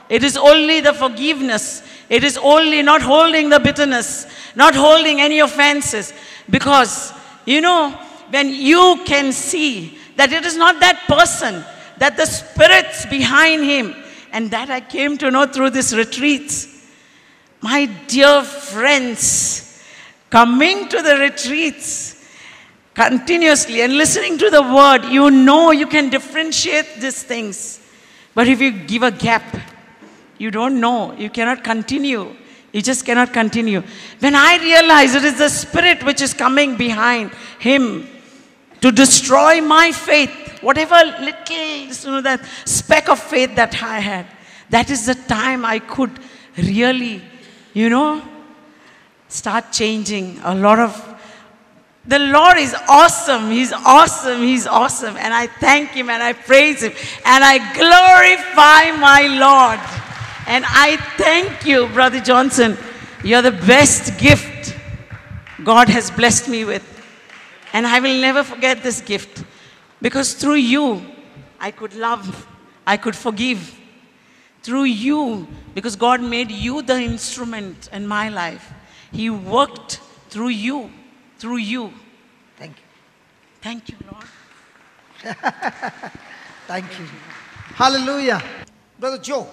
It is only the forgiveness. It is only not holding the bitterness, not holding any offenses. Because, you know, when you can see that it is not that person, that the spirits behind him, and that I came to know through these retreats. My dear friends, coming to the retreats continuously and listening to the word, you know you can differentiate these things. But if you give a gap, you don't know. You cannot continue. You just cannot continue. When I realize it is the spirit which is coming behind him to destroy my faith, whatever little, that speck of faith that I had, that is the time I could really, start changing a lot of. The Lord is awesome. He's awesome. He's awesome. And I thank Him and I praise Him and I glorify my Lord. And I thank you, Brother Johnson. You're the best gift God has blessed me with. And I will never forget this gift. Because through you, I could love, I could forgive. Through you, because God made you the instrument in my life. He worked through you. Through you. Thank you. Thank you, Lord. Thank you. Hallelujah. Brother Joe,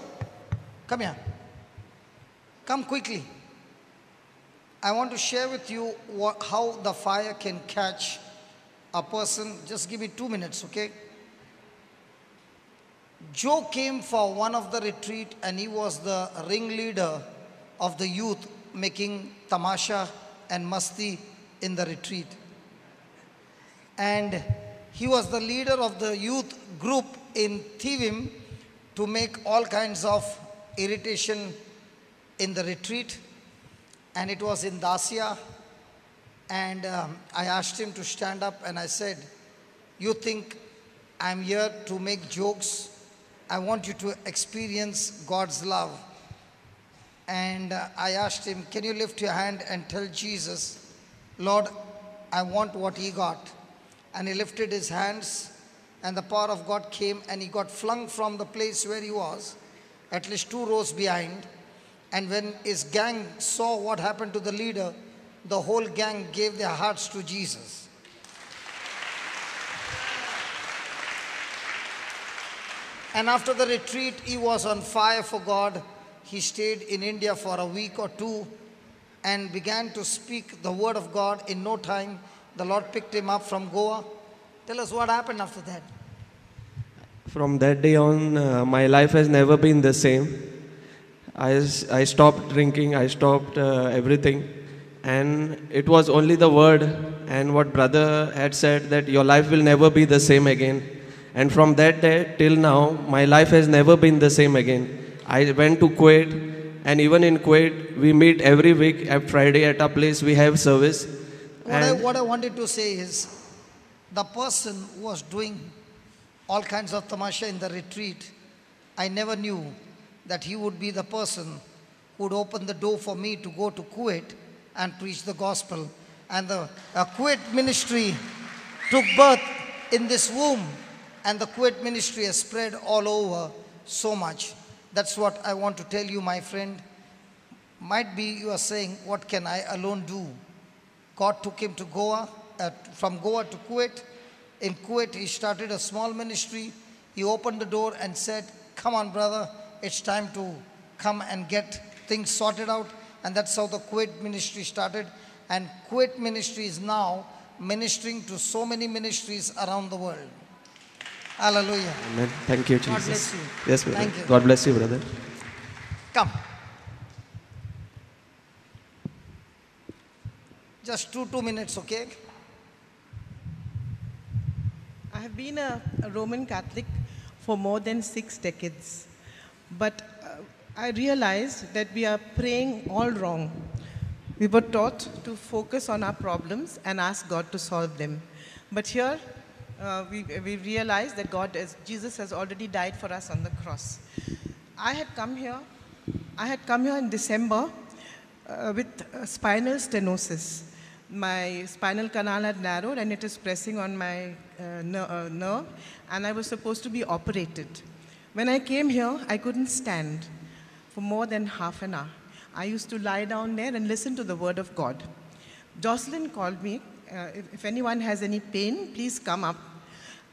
come here. Come quickly. I want to share with you how the fire can catch a person. Just give me 2 minutes, okay? Joe came for one of the retreat and he was the ringleader of the youth making tamasha and masti in the retreat. And he was the leader of the youth group in Thivim to make all kinds of irritation in the retreat. And it was in Dacia. And I asked him to stand up and I said, you think I'm here to make jokes? I want you to experience God's love. And I asked him, can you lift your hand and tell Jesus, Lord, I want what he got. And he lifted his hands and the power of God came and he got flung from the place where he was, at least 2 rows behind. And when his gang saw what happened to the leader, the whole gang gave their hearts to Jesus. And after the retreat, he was on fire for God. He stayed in India for a week or 2 and began to speak the word of God. In no time, the Lord picked him up from Goa. Tell us what happened after that. From that day on, my life has never been the same. I stopped drinking, I stopped everything. And it was only the word and what brother had said that your life will never be the same again. And from that day till now, my life has never been the same again. I went to Kuwait. And even in Kuwait, we meet every week at Friday at our place, we have service. What I wanted to say is, the person who was doing all kinds of tamasha in the retreat, I never knew that he would be the person who would open the door for me to go to Kuwait and preach the gospel. And the Kuwait ministry took birth in this womb. And the Kuwait ministry has spread all over so much. That's what I want to tell you, my friend. Might be you are saying, what can I alone do? God took him to Goa, from Goa to Kuwait. In Kuwait, he started a small ministry. He opened the door and said, come on, brother, it's time to come and get things sorted out. And that's how the Kuwait ministry started. And Kuwait ministry is now ministering to so many ministries around the world. Hallelujah. Amen. Thank you, Jesus. God bless you. Yes, brother. Thank you. God bless you, brother. Come. Just two minutes, okay? I have been a Roman Catholic for more than 6 decades. But I realized that we are praying all wrong. We were taught to focus on our problems and ask God to solve them. But here, we realized that Jesus has already died for us on the cross. I had come here in December with spinal stenosis. My spinal canal had narrowed and it is pressing on my nerve, and I was supposed to be operated. When I came here, I couldn't stand for more than half an hour. I used to lie down there and listen to the word of God. Jocelyn called me, if anyone has any pain, please come up.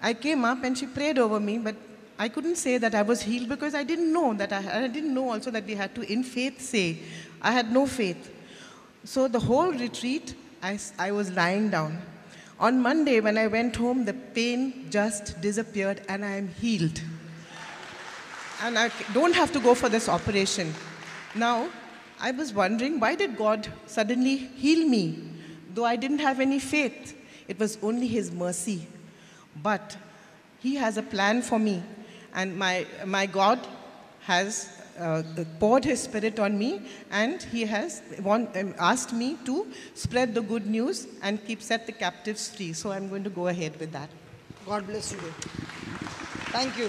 I came up and she prayed over me, but I couldn't say that I was healed because I didn't know that I didn't know also that we had to in faith say. I had no faith. So the whole retreat, I was lying down. On Monday when I went home, the pain just disappeared and I am healed. And I don't have to go for this operation. Now, I was wondering, why did God suddenly heal me? Though I didn't have any faith, it was only His mercy. But He has a plan for me. And my God has poured His Spirit on me, and He has asked me to spread the good news and set the captives free. So I'm going to go ahead with that. God bless you. Thank you.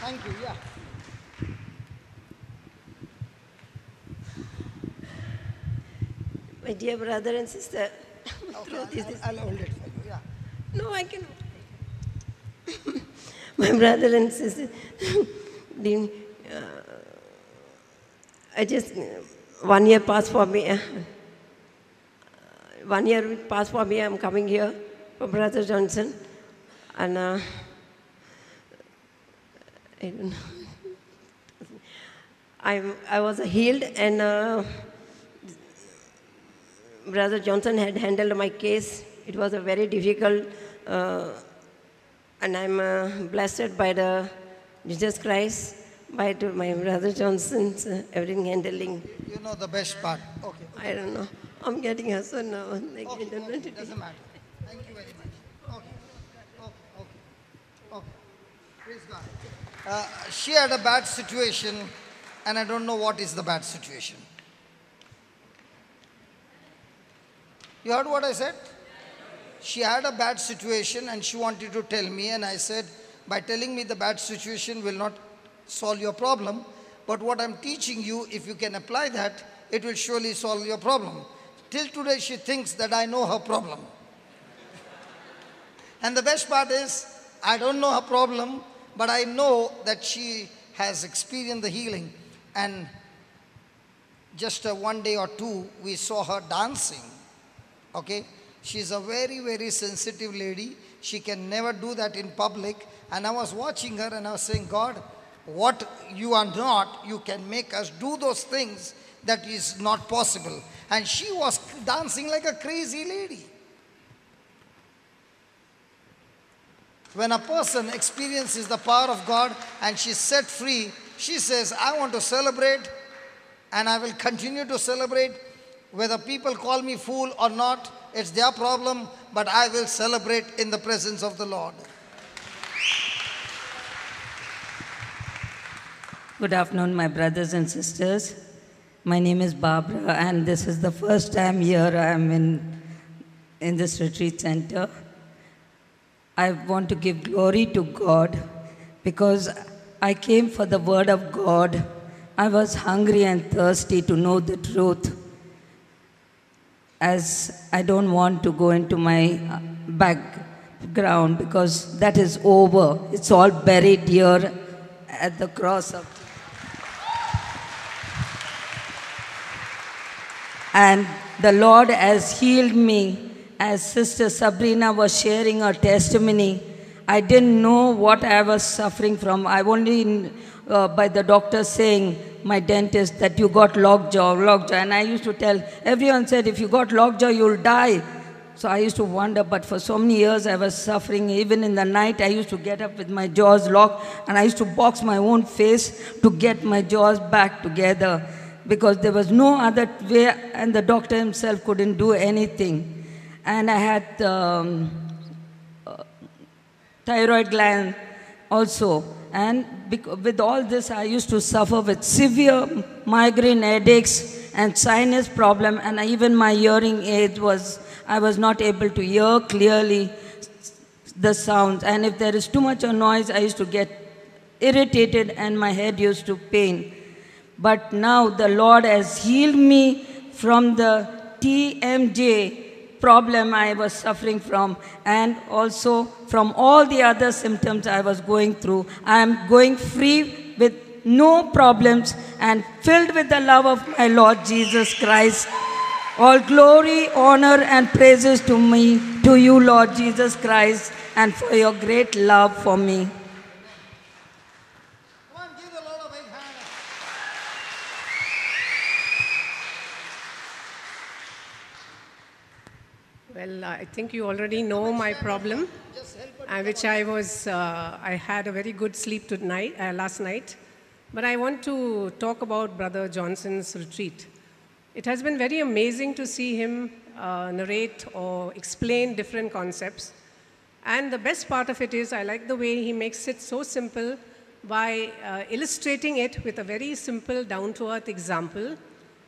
Thank you, yeah. My dear brother and sister, Okay, I'll hold it for you, yeah. No, I can. My brother and sister, I just, 1 year passed for me. 1 year passed for me. I'm coming here for Brother Johnson. And I don't know. I was healed, and Brother Johnson had handled my case. It was a very difficult, and I'm blessed by the Jesus Christ, by my Brother Johnson's everything handling. You know the best part. Okay. I don't know. I'm getting her so now. Like, Okay, I don't know. okay, doesn't matter. Thank you very much. Okay. Praise God. She had a bad situation, and I don't know what is the bad situation. You heard what I said? She had a bad situation and she wanted to tell me, and I said, by telling me the bad situation will not solve your problem, but what I'm teaching you, if you can apply that, it will surely solve your problem. Till today she thinks that I know her problem. And the best part is, I don't know her problem, but I know that she has experienced the healing. And just 1 day or two, we saw her dancing. Okay? She's a very, very sensitive lady. She can never do that in public. And I was watching her and I was saying, God, what you are not, you can make us do those things that is not possible. And she was dancing like a crazy lady. When a person experiences the power of God and she's set free, she says, I want to celebrate and I will continue to celebrate. Whether people call me fool or not, it's their problem, but I will celebrate in the presence of the Lord. Good afternoon, my brothers and sisters. My name is Barbara, and this is the first time here I am in this retreat center. I want to give glory to God because I came for the word of God. I was hungry and thirsty to know the truth, as I don't want to go into my background because that is over. It's all buried here at the cross of Jesus. And the Lord has healed me. As Sister Sabrina was sharing her testimony, I didn't know what I was suffering from. I only, by the doctor saying, my dentist, that you got lockjaw. And I used to tell, everyone said, if you got lockjaw, you'll die. So I used to wonder, but for so many years I was suffering. Even in the night, I used to get up with my jaws locked, and I used to box my own face to get my jaws back together. because there was no other way, and the doctor himself couldn't do anything. And I had thyroid gland also. And with all this, I used to suffer with severe migraine headaches and sinus problem, and even my hearing aid I was not able to hear clearly the sounds. And if there is too much of noise, I used to get irritated and my head used to pain. But now the Lord has healed me from the TMJ problem I was suffering from, and also from all the other symptoms I was going through. I am going free with no problems and filled with the love of my Lord Jesus Christ. All glory, honor, and praises to you, Lord Jesus Christ, and for your great love for me. Well, I think you already know my problem, which I had a very good sleep last night. But I want to talk about Brother Johnson's retreat. It has been very amazing to see him narrate or explain different concepts. And the best part of it is I like the way he makes it so simple by illustrating it with a very simple, down-to-earth example,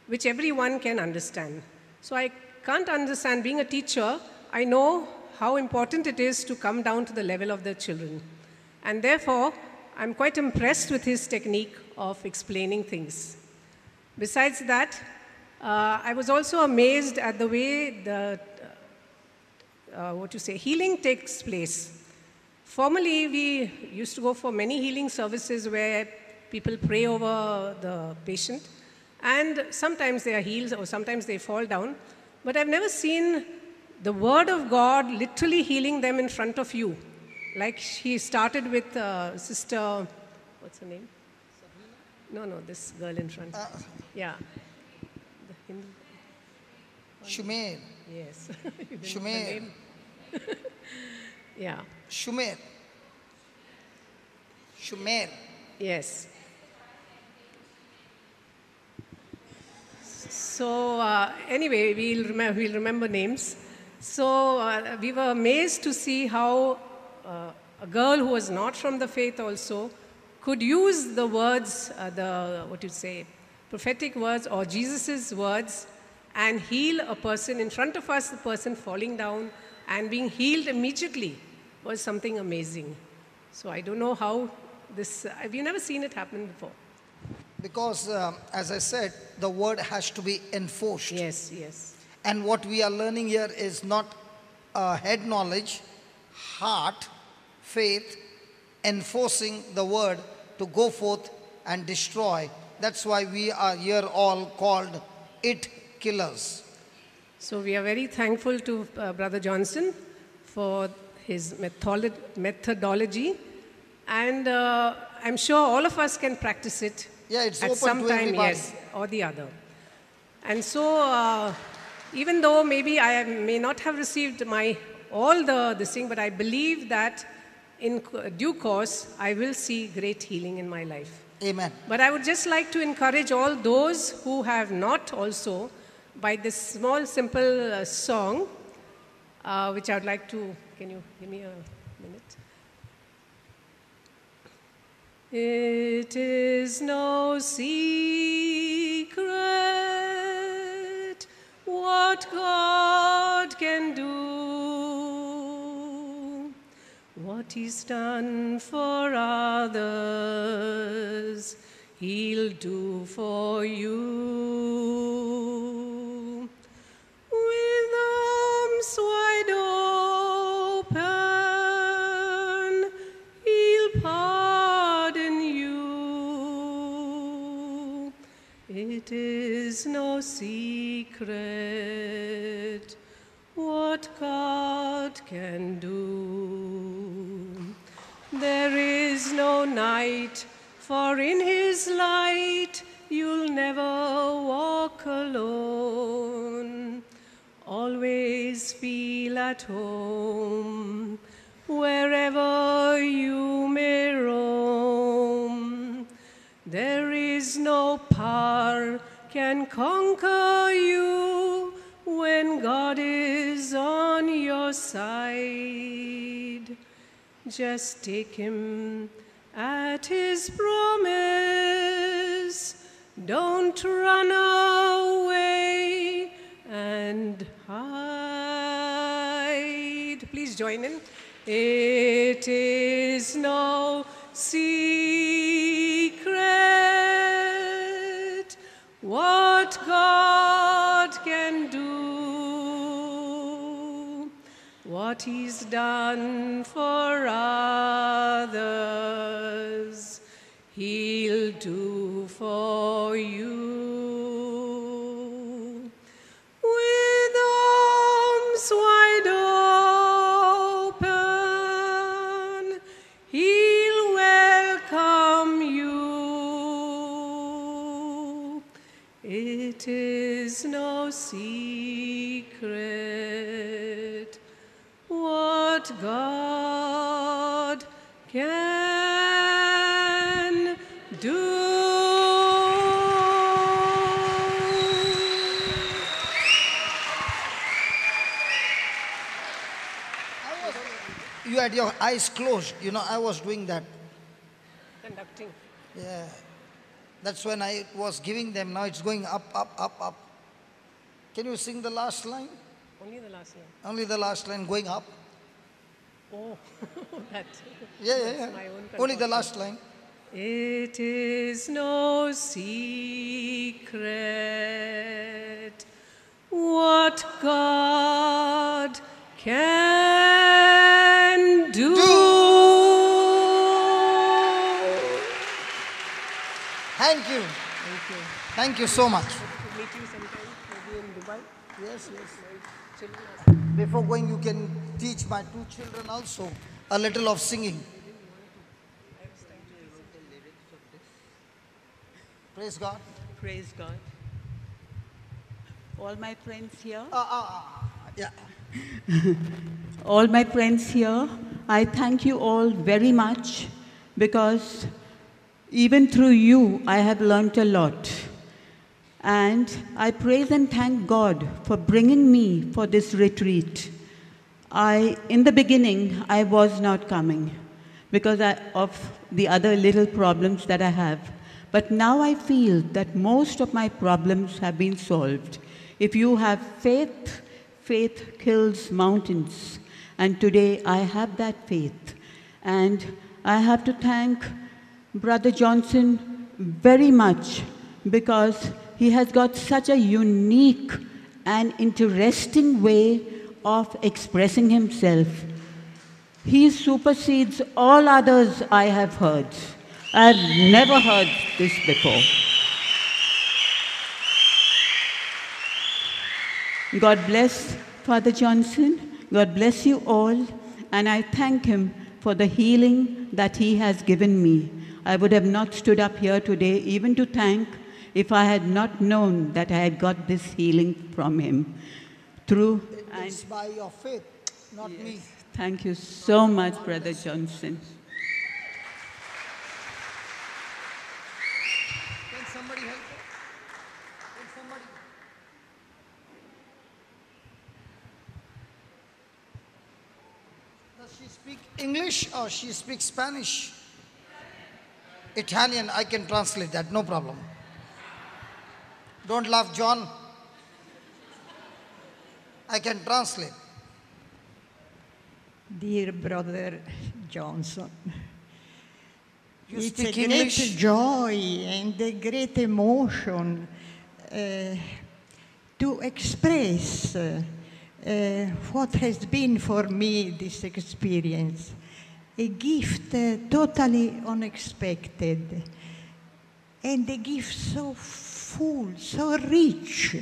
which everyone can understand. So I can't understand, being a teacher, I know how important it is to come down to the level of the children. And therefore, I'm quite impressed with his technique of explaining things. Besides that, I was also amazed at the way the healing takes place. Formerly, we used to go for many healing services where people pray over the patient, and sometimes they are healed or sometimes they fall down. But I've never seen the Word of God literally healing them in front of you. Like he started with Sister, what's her name? No, this girl in front. Yeah. The Hindu. Shumer. Yes. Shumer. Yeah. Shumer. Shumer. Yes. So anyway, we'll remember names. So we were amazed to see how a girl who was not from the faith also could use the words, prophetic words or Jesus's words, and heal a person in front of us, the person falling down and being healed immediately was something amazing. So I don't know how this, we've never seen it happen before. Because, as I said, the word has to be enforced. Yes, yes. And what we are learning here is not head knowledge, heart, faith, enforcing the word to go forth and destroy. That's why we are here all called it killers. So we are very thankful to Brother Johnson for his methodology. And I'm sure all of us can practice it. Yeah, it's at open some to time, everybody. yes, or the other. And so, even though maybe I may not have received this thing, but I believe that in due course, I will see great healing in my life. Amen. But I would just like to encourage all those who have not also, by this small, simple song, which I would like to, can you give me a minute? It is no secret what God can do, what He's done for others, He'll do for you. With arms wide open, He'll pardon you. It is no secret what God can do. There is no night, for in His light you'll never walk alone. Always feel at home, wherever you may roam. There is no power can conquer you when God is on your side. Just take him at his promise. Don't run away and hide. Please join in. It is no secret what God can do, what he's done for others, he'll do for you. With arms wide open, he'll welcome you. It is no secret what God can do. You had your eyes closed. You know, I was doing that. Conducting. Yeah. That's when I was giving them. Now it's going up, up, up, up. Can you sing the last line? Only the last line. Only the last line going up. Oh, that. Yeah, yeah, that's yeah. my own Only the concoction. last line. It is no secret what God can do. Thank you. Thank you so much. Meet you sometime, maybe in Dubai. Yes, yes. Children Before going, you can teach my two children also a little of singing. Praise God. Praise God. All my friends here. Yeah. All my friends here, I thank you all very much because even through you, I have learnt a lot. And I praise and thank God for bringing me for this retreat. In the beginning, I was not coming because of the other little problems that I have. But now I feel that most of my problems have been solved. If you have faith, faith kills mountains. And today I have that faith. And I have to thank Brother Johnson very much because he has got such a unique and interesting way of expressing himself. He supersedes all others I have heard. I've never heard this before. God bless Father Johnson. God bless you all. And I thank him for the healing that he has given me. I would have not stood up here today even to thank if I had not known that I had got this healing from him. It's by your faith, not me. Thank you so much, Brother Johnson. Can somebody help her? Can somebody? Does she speak English or she speaks Spanish? Italian, I can translate that, no problem. Don't laugh, John. I can translate. Dear Brother Johnson, You it's speak a English? great joy and a great emotion to express what has been for me this experience. A gift totally unexpected and a gift so full, so rich.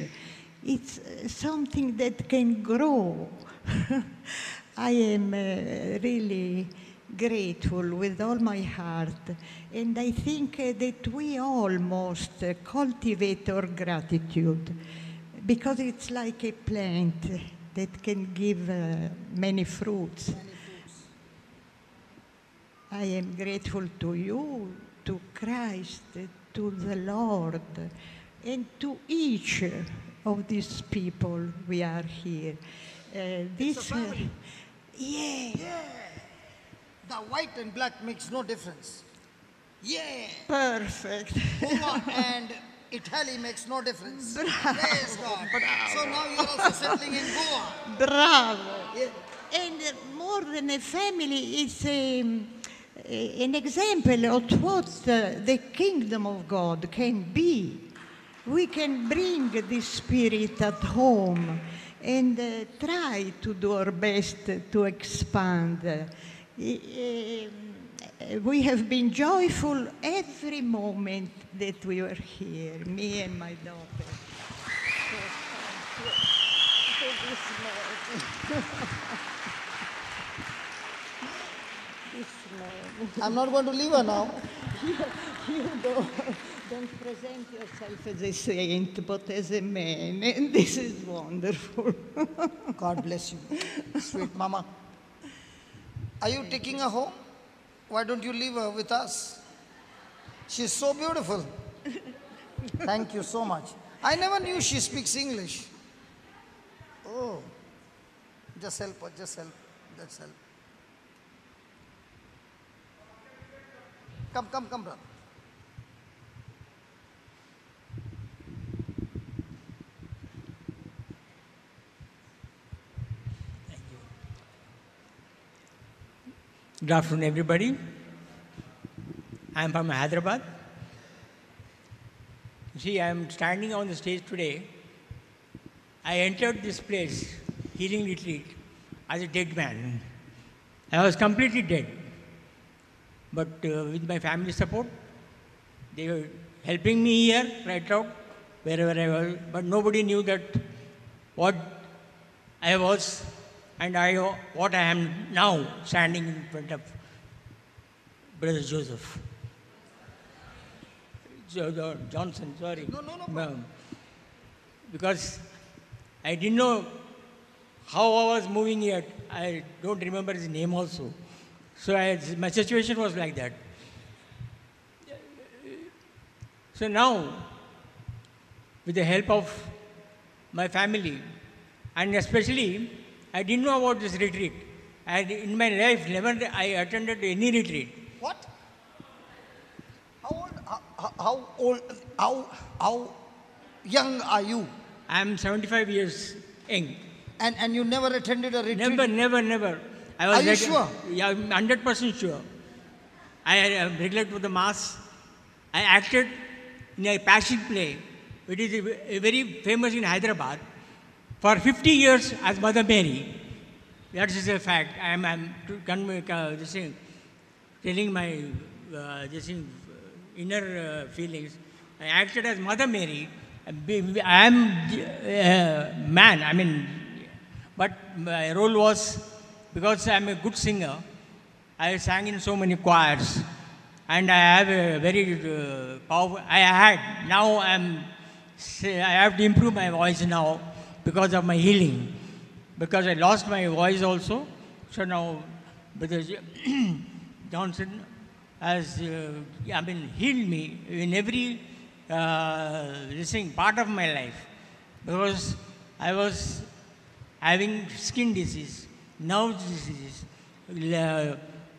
It's something that can grow. I am really grateful with all my heart, and I think that we all must cultivate our gratitude because it's like a plant that can give many fruits. I am grateful to you, to Christ, to the Lord, and to each of these people we are here. This, yeah. The white and black makes no difference. Yeah. Perfect. Goa and Italy makes no difference. Bravo. Praise God. Bravo. So now you're also settling in Goa. Bravo. Yeah. And more than a family, it's an example of what the kingdom of God can be. We can bring this spirit at home and try to do our best to expand. We have been joyful every moment that we were here, me and my daughter. I'm not going to leave her now. You don't present yourself as a saint, but as a man, and this is wonderful. God bless you, sweet mama. Are you taking her home? Why don't you leave her with us? She's so beautiful. Thank you so much. I never knew she speaks English. Oh, just help her, just help. That's help. Come, brother. Good afternoon, everybody. I am from Hyderabad. See, I am standing on the stage today. I entered this place, healing retreat, as a dead man. I was completely dead. But with my family support, they were helping me here, right out, wherever I was. But nobody knew that what I was and what I am now, standing in front of Brother Joseph. Johnson, sorry. No. Because I didn't know how I was moving yet. I don't remember his name also. So my situation was like that. So now, with the help of my family, and especially, I didn't know about this retreat. In my life, never I attended any retreat. What? How young are you? I am 75 years young. And you never attended a retreat? Never. Are you sure? Yeah, I'm 100% sure. I am regular to the mass. I acted in a passion play, which is very famous in Hyderabad, for 50 years as Mother Mary. That is a fact. I am telling my inner feelings. I acted as Mother Mary. I am a man. But my role was, because I am a good singer, I sang in so many choirs, and I have a very powerful. Now I have to improve my voice now because of my healing, because I lost my voice also. So now, Brother Johnson has healed me in every part of my life, because I was having skin disease, nerve disease,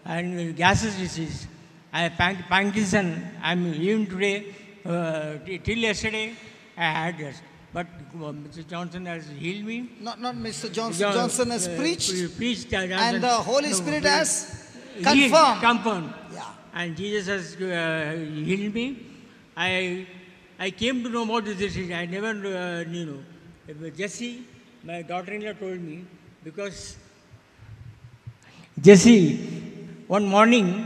and gases disease. I have Parkinson. Even today, till yesterday, I had this. But Mr. Johnson has healed me. Not Mr. Johnson. Johnson has preached. And the Holy Spirit has confirmed. Yeah. And Jesus has healed me. I came to know about this disease. I never knew. Jessie, my daughter-in-law, told me, because Jessie, one morning,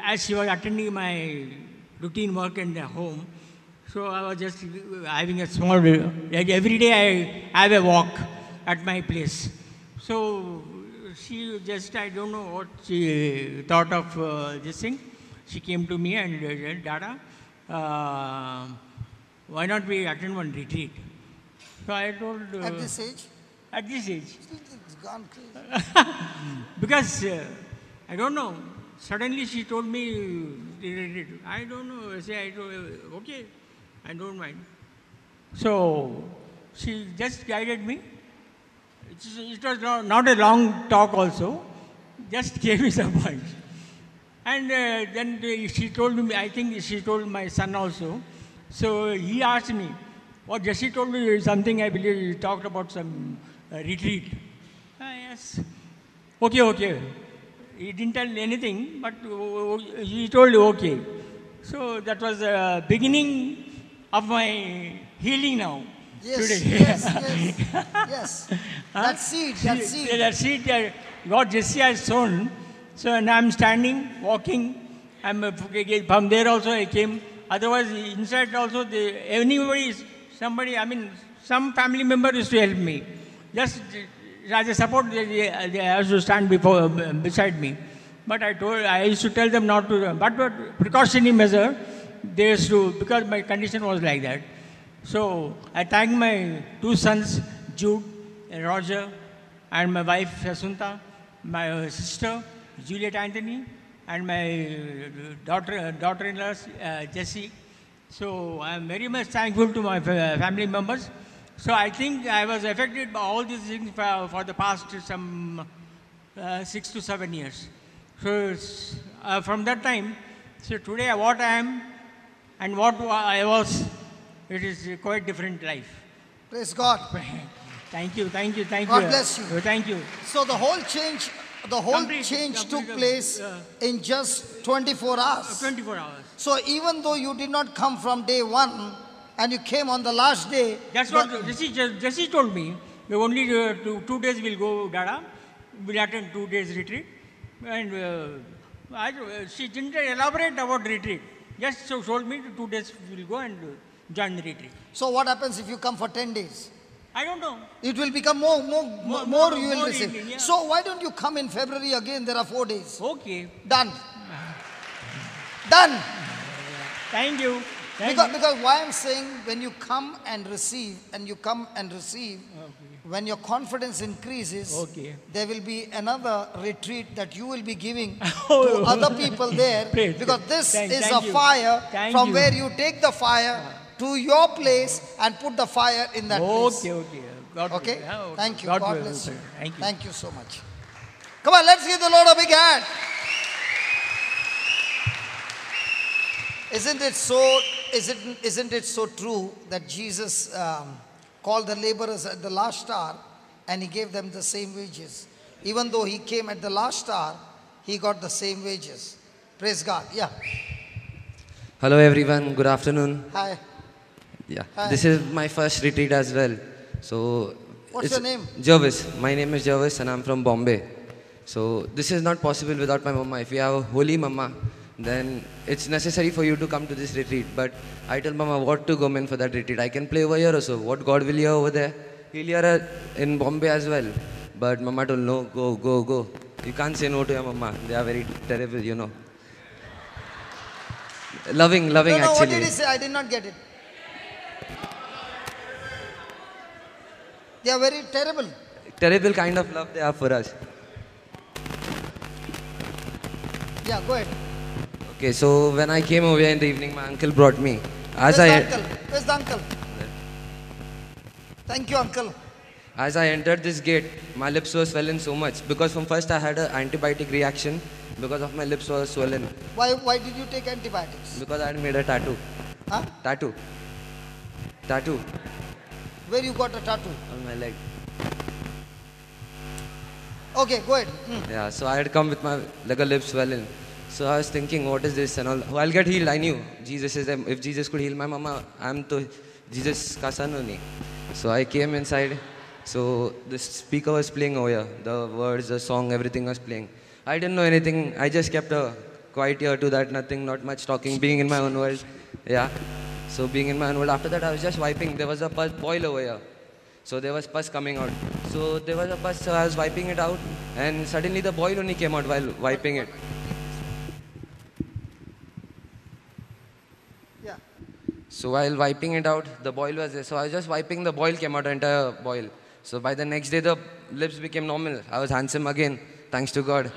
as she was attending my routine work in the home, so I was just having a small, every day I have a walk at my place. So she just, I don't know what she thought of this thing. She came to me and said, Dada, why not we attend one retreat? So I told... at this age? At this age. It's gone crazy. Because, I don't know, suddenly she told me, I don't know, I told, okay. I don't mind. So she just guided me. It was not a long talk also, just gave me some points. And then she told me, I think she told my son also. So he asked me, what Jesse told me is something I believe he talked about some retreat. Yes. Okay. He didn't tell anything, but he told okay. So that was the beginning of my healing now. Yes, today. yes. That seed. That seed that God Jesse has sown. So and I'm standing, walking. From there also I came. Otherwise, inside also, some family member used to help me. Just as a support, they have to stand beside me. But I used to tell them not to, but precautionary measure, they used to, because my condition was like that. So I thank my two sons, Jude and Roger, and my wife, Asunta, my sister, Juliet Anthony, and my daughter-in-law, Jessie. So I'm very much thankful to my family members. So I think I was affected by all these things for the past 6 to 7 years. So from that time, so today what I am and what I was, it is quite different life. Praise God. Thank you. God bless you. Thank you. So the whole change took place in just 24 hours. 24 hours. So even though you did not come from day one and you came on the last day. That's what Jesse told me. We only 2 days will go Dada. We'll attend 2 days retreat. And she didn't elaborate about retreat. Just told me 2 days we'll go and join the retreat. So what happens if you come for 10 days? I don't know. It will become more you will receive. Eating, yeah. So why don't you come in February again? There are 4 days. Okay. Done. Done. Thank you. Because why I'm saying when you come and receive, when your confidence increases, there will be another retreat that you will be giving to other people there. Because this is a fire from where you take the fire to your place and put the fire in that place. Okay. Thank you. God bless you. Thank you. Thank you so much. Come on, let's give the Lord a big hand. Isn't it so true that Jesus called the laborers at the last hour and he gave them the same wages? Even though he came at the last hour, he got the same wages. Praise God. Yeah. Hello everyone. Good afternoon. Hi. Yeah. Hi. This is my first retreat as well. So what's your name? Jervis. My name is Jervis and I'm from Bombay. So this is not possible without my mama. If you have a holy mama, then it's necessary for you to come to this retreat. But I tell mama what to go in for that retreat. I can play over here also. What God will hear over there, he'll hear in Bombay as well. But mama told no, go. You can't say no to your mama. They are very terrible, you know. Loving No, actually. what did he say? I did not get it. They are very terrible. Terrible kind of love they have for us. Yeah, go ahead. Okay, so when I came over here in the evening, my uncle brought me. Where's the uncle? Thank you, uncle. As I entered this gate, my lips were swollen so much because from first I had an antibiotic reaction because of my lips were swollen. Why did you take antibiotics? Because I had made a tattoo. Huh? Tattoo. Where you got a tattoo? On my leg. Okay, go ahead. Yeah, so I had come with my lips swollen. So I was thinking, what is this and all? Oh, I'll get healed. I knew if Jesus could heal my mama, I'm to Jesus ka son only. So I came inside. So the speaker was playing over here. The words, the song, everything was playing. I didn't know anything. I just kept a quiet ear to that, not much talking, being in my own world. Yeah. So being in my own world. After that, I was just wiping. There was a boil over here. So there was pus coming out. So there was a pus, so I was wiping it out. And suddenly the boil only came out while wiping it. So while wiping it out, the boil was there. So I was just wiping, the boil came out, entire boil. So by the next day, the lips became normal. I was handsome again, thanks to God.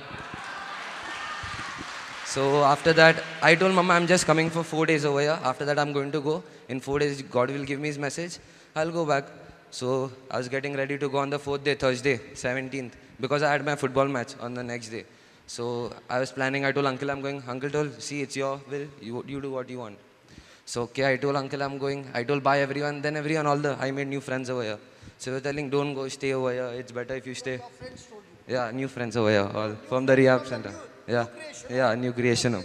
So after that, I told Mama, I'm just coming for 4 days over here. After that, I'm going to go. In 4 days, God will give me His message. I'll go back. So I was getting ready to go on the 4th day, Thursday, 17th, because I had my football match on the next day. So I was planning, I told Uncle I'm going. Uncle told, see, it's your will. You do what you want. So okay, I told Uncle I'm going. I told bye everyone. Then everyone, I made new friends over here. So they were telling, don't go, stay over here. It's better if you stay. Yeah, new friends over here, all from the rehab center. Yeah, new creation.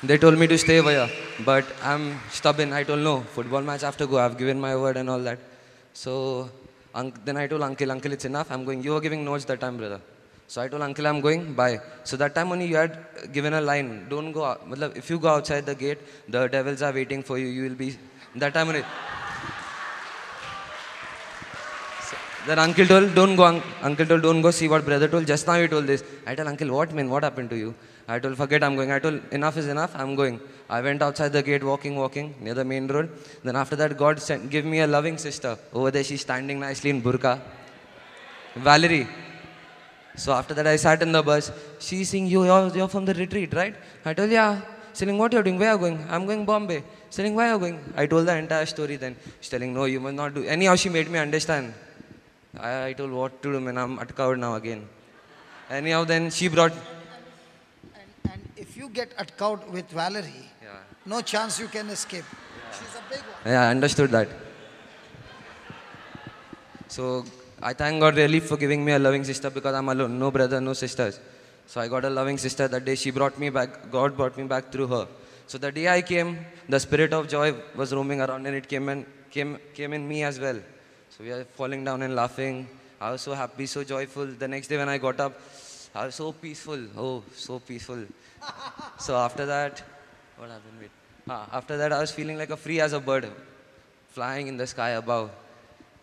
They told me to stay over here, but I'm stubborn. I told no, football match I have to go. I've given my word and all that. So then I told Uncle, it's enough. I'm going. You were giving notes that time, brother. So I told Uncle, I'm going. Bye. So that time only you had given a line. Don't go out. If you go outside the gate, the devils are waiting for you. You will be. That time only. Then Uncle told, don't go. Uncle told, don't go. See what brother told. Just now he told this. I told Uncle, what man? What happened to you? I told, forget, I'm going. I told, enough is enough. I'm going. I went outside the gate, walking near the main road. Then after that, God gave me a loving sister. Over there, she's standing nicely in burqa. Valerie. So after that, I sat in the bus. She's saying, you're from the retreat, right? I told, yeah. Saying, what you're doing? Where are you going? I'm going Bombay. Saying, where are you going? I told the entire story then. She's telling, no, you must not do. Anyhow, she made me understand. I told what to do, man. I'm atkawed now again. Anyhow, then she brought. And if you get atkawed with Valerie, no chance you can escape. She's a big one. Yeah, I understood that. So I thank God really for giving me a loving sister because I'm alone. No brother, no sisters. So I got a loving sister that day. She brought me back. God brought me back through her. So the day I came, the spirit of joy was roaming around and it came in me as well. So we are falling down and laughing. I was so happy, so joyful. The next day when I got up, I was so peaceful. Oh, so peaceful. So after that, what happened? Wait. After that, I was feeling like free as a bird, flying in the sky above,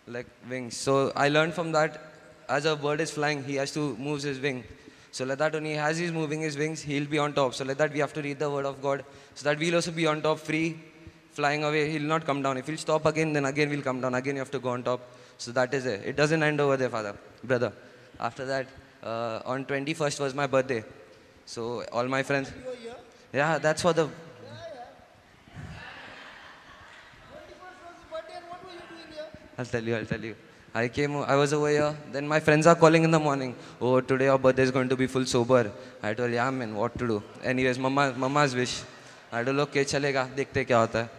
like wings. So I learned from that, as a bird is flying, he has to move his wing. So like that, when he has moving his wings, he'll be on top. So like that, we have to read the word of God, so that we'll also be on top, free. Flying away, he'll not come down. If he'll stop again, then again we'll come down. Again you have to go on top. So that is it. It doesn't end over there, brother. After that, on 21st was my birthday. So all my friends. Yeah, that's for the. I'll tell you. I was over here. Then my friends are calling in the morning. Oh, today our birthday is going to be full sober. I told, yeah, man, what to do? Anyways, mama's wish. I told, okay, chalega, dekhte kya hota hai.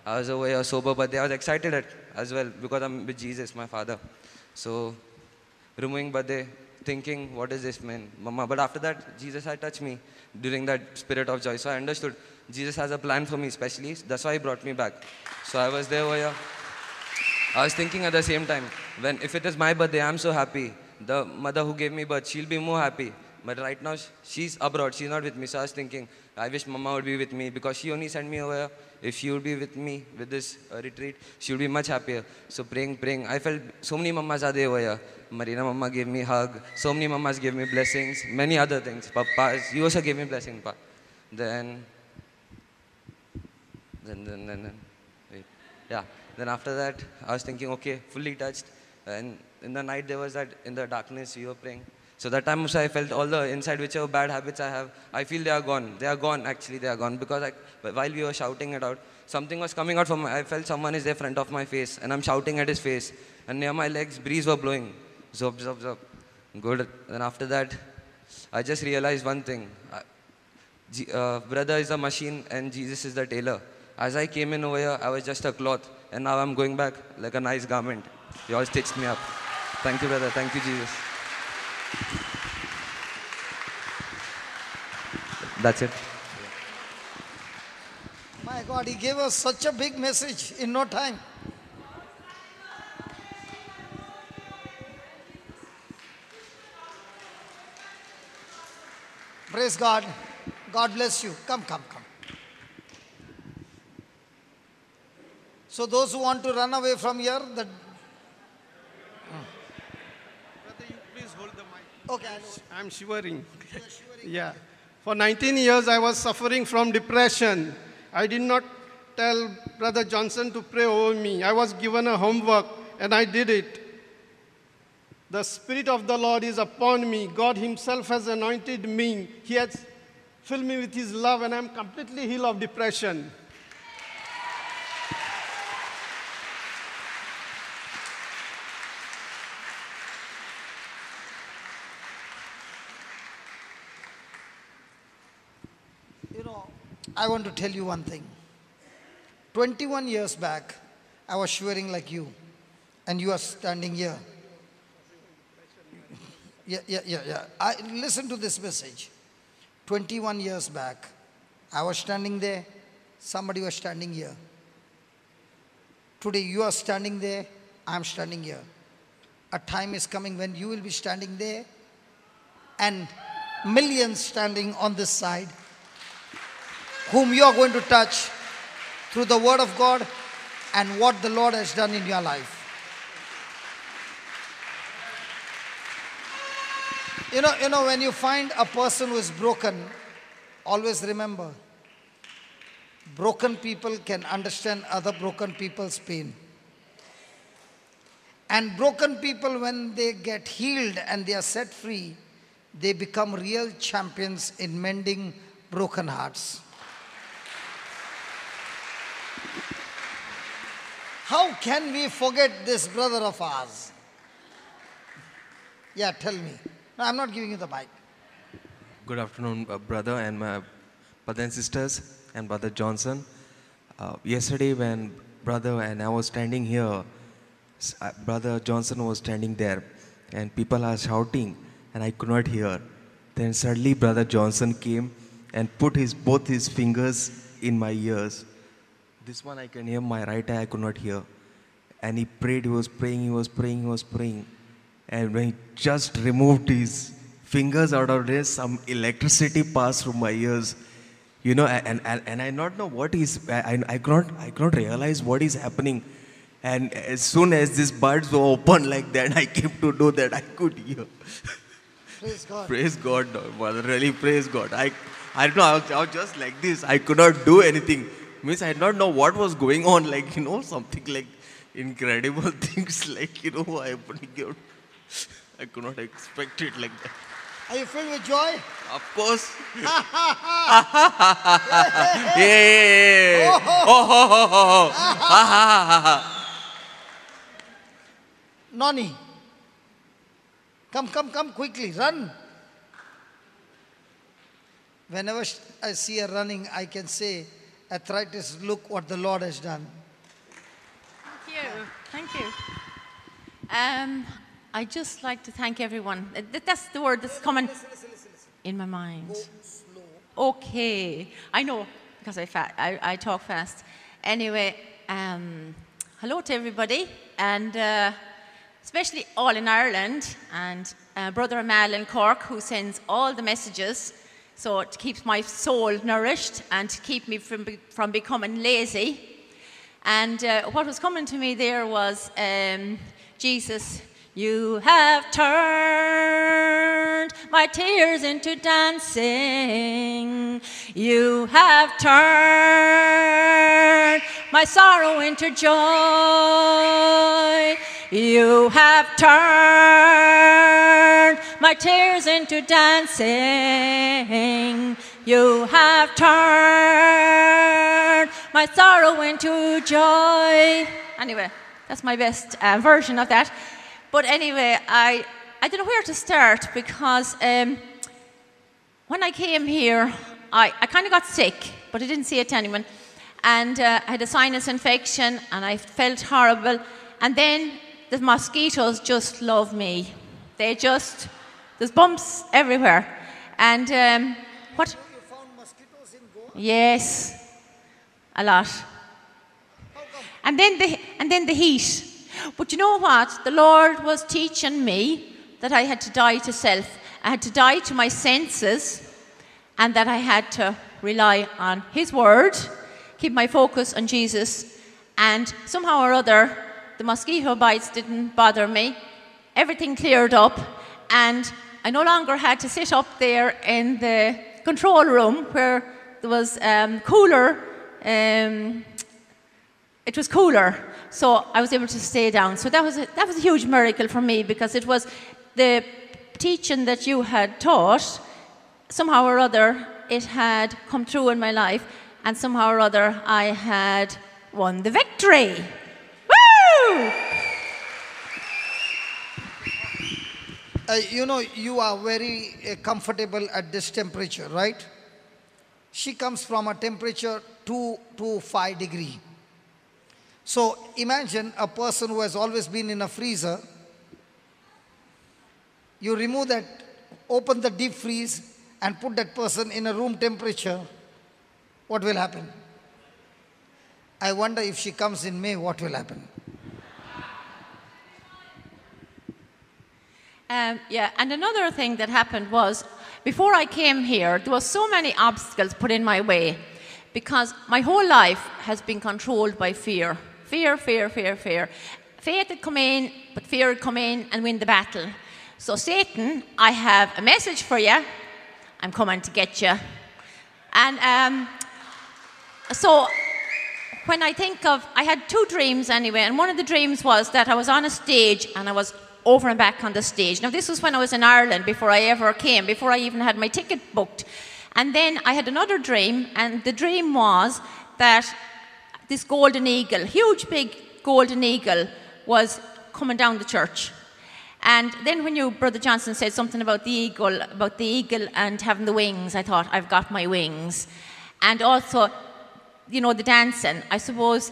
I was over here, sober birthday. I was excited as well because I'm with Jesus, my father. So, removing birthday, thinking, what is this, man? Mama. But after that, Jesus had touched me during that spirit of joy. So I understood Jesus has a plan for me, especially. That's why He brought me back. So I was there over here. I was thinking at the same time, if it is my birthday, I'm so happy. The mother who gave me birth, she'll be more happy. But right now, she's abroad. She's not with me. So I was thinking, I wish Mama would be with me because she only sent me over here. If she would be with me with this retreat, she would be much happier. So praying. I felt so many Mamas are there over here. Marina Mama gave me a hug. So many Mamas gave me blessings. Many other things. Papa, you also gave me blessing, Pa. Then, wait. Yeah. Then after that, I was thinking, okay, fully touched. And in the night, there was that, in the darkness, we were praying. So that time also I felt all the inside whichever bad habits I have, I feel they are gone. They are gone, actually, they are gone. Because while we were shouting it out, something was coming out from I felt someone is there in front of my face. And I'm shouting at his face. And near my legs, breeze were blowing. Zop, zop, zop. Good. And after that, I just realized one thing. Brother is a machine and Jesus is the tailor. As I came in over here, I was just a cloth. And now I'm going back like a nice garment. You all stitched me up. Thank you, brother. Thank you, Jesus. That's it. My God, He gave us such a big message in no time. Praise God. God bless you. Come. So those who want to run away from here, Brother, you please hold the mic. Okay, I'm shivering. Yeah. For 19 years, I was suffering from depression. I did not tell Brother Johnson to pray over me. I was given a homework, and I did it. The Spirit of the Lord is upon me. God Himself has anointed me. He has filled me with His love, and I'm completely healed of depression. You know, I want to tell you one thing. 21 years back, I was shivering like you, and you are standing here. Yeah. Listen to this message. 21 years back, I was standing there, somebody was standing here. Today you are standing there, I am standing here. A time is coming when you will be standing there and millions standing on this side, whom you are going to touch through the word of God and what the Lord has done in your life. You know, when you find a person who is broken, always remember, broken people can understand other broken people's pain. And broken people, when they get healed and they are set free, they become real champions in mending broken hearts. How can we forget this brother of ours? Yeah, tell me. No, I'm not giving you the mic. Good afternoon, brother and my brother and sisters and Brother Johnson. Yesterday when brother and I was standing here, Brother Johnson was standing there and people are shouting and I could not hear. Then suddenly Brother Johnson came and put both his fingers in my ears. This one I can hear, my right eye I could not hear. And he prayed, he was praying. And when he just removed his fingers out of this, some electricity passed through my ears. You know, and I not know what is, I could not realize what is happening. And as soon as these buds were open like that, I came to know that I could hear. Praise God. Praise God, brother, really praise God. I don't know, I was just like this. I could not do anything. Means I did not know what was going on, like, you know, something like incredible things, like, you know, I could not expect it like that. Are you filled with joy? Of course. Yeah. Noni, come quickly, run. Whenever I see her running, I can say, arthritis, look what the Lord has done. Thank you. I'd just like to thank everyone. That's the word that's coming in my mind. Go slow. Okay. I know, because I talk fast. Anyway, hello to everybody, and especially all in Ireland, and Brother Amal in Cork, who sends all the messages, so it keeps my soul nourished and to keep me from becoming lazy. And what was coming to me there was, Jesus, you have turned my tears into dancing. You have turned my sorrow into joy. You have turned my tears into dancing. You have turned my sorrow into joy. Anyway, that's my best version of that. But anyway, I don't know where to start, because when I came here, I kind of got sick, but I didn't say it to anyone. And I had a sinus infection, and I felt horrible. And then the mosquitoes just love me. There's bumps everywhere. And what? You found mosquitoes in Goa? Yes, a lot. And then the heat. But you know what? The Lord was teaching me that I had to die to self. I had to die to my senses, and that I had to rely on His Word, keep my focus on Jesus, and somehow or other, the mosquito bites didn't bother me. Everything cleared up, and I no longer had to sit up there in the control room where there was cooler. It was cooler. so I was able to stay down. So that was a huge miracle for me, because it was the teaching that you had taught, somehow or other, it had come true in my life, and somehow or other, I had won the victory. Woo! You know, you are very comfortable at this temperature, right? She comes from a temperature 2 to 5 degrees. So imagine a person who has always been in a freezer. You remove that, open the deep freeze and put that person in a room temperature. What will happen? I wonder if she comes in May, what will happen? Yeah, and another thing that happened was, before I came here, there were so many obstacles put in my way, because my whole life has been controlled by fear. Fear, fear, fear, fear. Faith had come in, but fear had come in and win the battle. So Satan, I have a message for you. I'm coming to get you. And so when I think of, I had 2 dreams anyway, and one of the dreams was that I was on a stage and I was over and back on the stage. Now this was when I was in Ireland, before I ever came, before I even had my ticket booked. And then I had another dream, and the dream was that this golden eagle, huge big golden eagle, was coming down the church. And then when Brother Johnson said something about the eagle and having the wings, I thought, I've got my wings. And also, you know, the dancing, I suppose,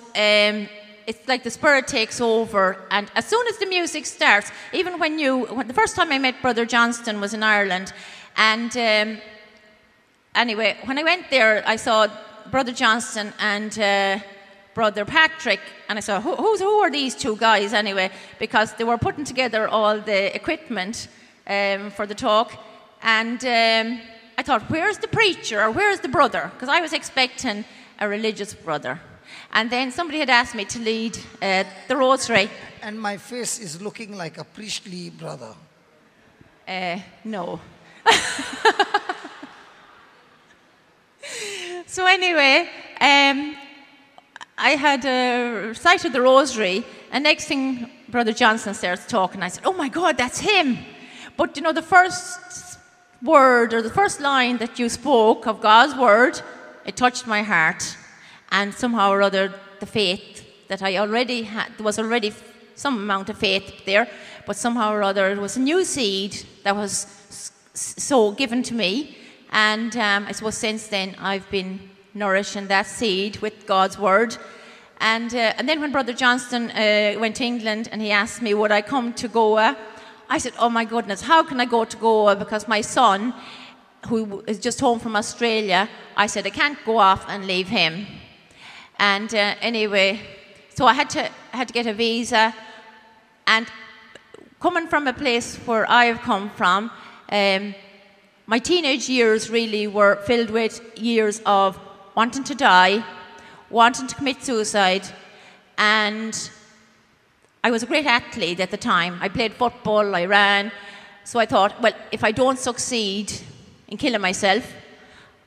it's like the spirit takes over, and as soon as the music starts, even when the first time I met Brother Johnston was in Ireland, and anyway, when I went there, I saw Brother Johnston and Brother Patrick, and I saw, who are these 2 guys anyway, because they were putting together all the equipment for the talk, and I thought, where's the preacher, or where's the brother? Because I was expecting a religious brother. And then somebody had asked me to lead the rosary. And my face is looking like a priestly brother. No. So anyway, I had recited the rosary, and next thing Brother Johnson starts talking. I said, oh my God, that's him. But you know, the first word, or the first line that you spoke of God's word, it touched my heart. And somehow or other, the faith that I already had, there was already some amount of faith there, but somehow or other, it was a new seed that was so given to me. And I suppose since then, I've been nourishing that seed with God's word. And then when Brother Johnston went to England and he asked me, would I come to Goa? I said, oh my goodness, how can I go to Goa? Because my son, who is just home from Australia, I said, I can't go off and leave him. And anyway, so I had to get a visa. And coming from a place where I've come from, my teenage years really were filled with years of wanting to die, wanting to commit suicide, and I was a great athlete at the time. I played football, I ran, so I thought, well, if I don't succeed in killing myself,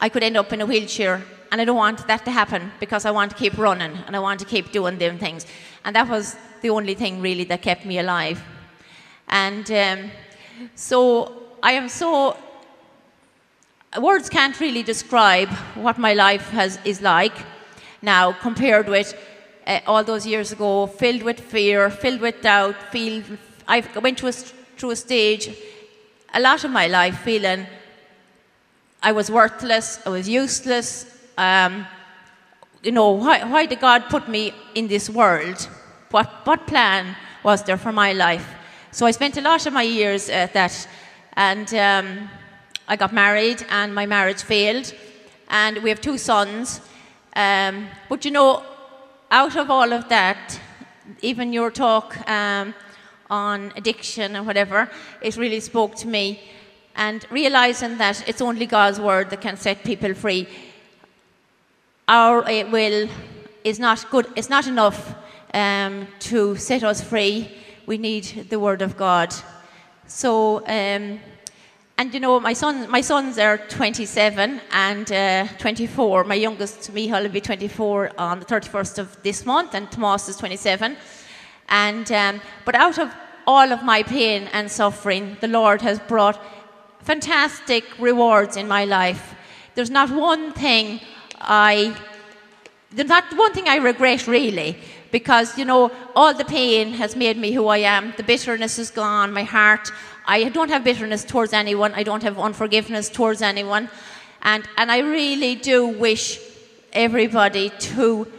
I could end up in a wheelchair. And I don't want that to happen, because I want to keep running and I want to keep doing them things. And that was the only thing really that kept me alive. And so I am so, words can't really describe what my life is like now, compared with all those years ago, filled with fear, filled with doubt. I went through a stage, a lot of my life, feeling I was worthless, I was useless. You know, why did God put me in this world? What plan was there for my life? So I spent a lot of my years at that, and I got married, and my marriage failed, and we have 2 sons. But you know, out of all of that, even your talk on addiction and whatever, it really spoke to me, and realizing that it's only God's word that can set people free. Our will is not good, it's not enough to set us free. We need the word of God. So, and And you know, my sons are 27 and 24. My youngest, Michal, will be 24 on the 31st of this month, and Tomas is 27. And but out of all of my pain and suffering, the Lord has brought fantastic rewards in my life. There's not one thing I regret, really, because, you know, all the pain has made me who I am. The bitterness is gone, my heart. I don't have bitterness towards anyone. I don't have unforgiveness towards anyone. And I really do wish everybody to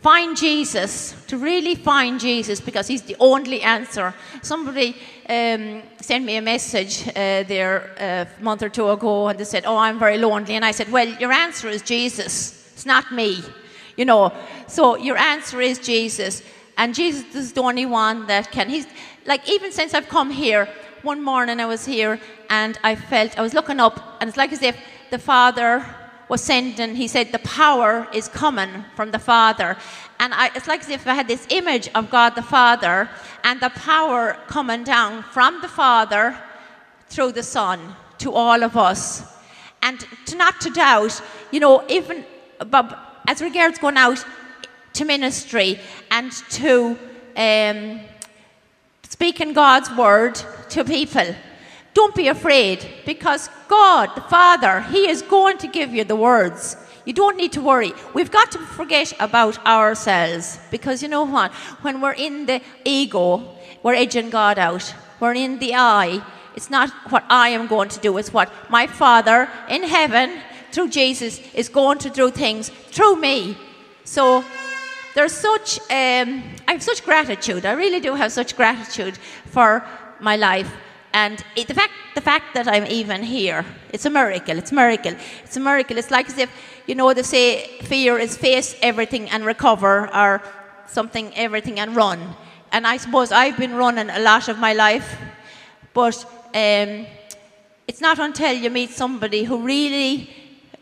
find Jesus, to really find Jesus, because he's the only answer. Somebody sent me a message there a month or two ago, and they said, oh, I'm very lonely. And I said, well, your answer is Jesus. It's not me, you know. So your answer is Jesus. And Jesus is the only one that can. He's like, even since I've come here, one morning I was here and I was looking up, and it's like as if the Father was sending, he said, the power is coming from the Father. And it's like as if I had this image of God the Father and the power coming down from the Father through the Son to all of us. And not to doubt, you know, even as regards going out to ministry and to speaking God's word to people, don't be afraid, because God, the Father, he is going to give you the words. You don't need to worry. We've got to forget about ourselves, because you know what? When we're in the ego, we're edging God out. We're in the I. It's not what I am going to do. It's what my Father in heaven, through Jesus, is going to do things through me. So there's such, I have such gratitude. I really do have such gratitude for my life. And the fact that I'm even here, it's a miracle. It's a miracle. It's a miracle. It's like as if, you know, they say fear is face everything and recover, or something, everything and run. And I suppose I've been running a lot of my life, but it's not until you meet somebody who really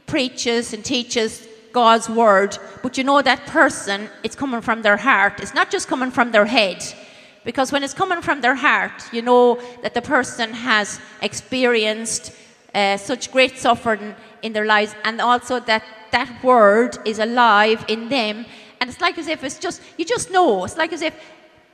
preaches and teaches God's word, but you know that person, it's coming from their heart. It's not just coming from their head. Because when it's coming from their heart, you know that the person has experienced such great suffering in their lives, and also that that word is alive in them. And it's like as if you just know. It's like as if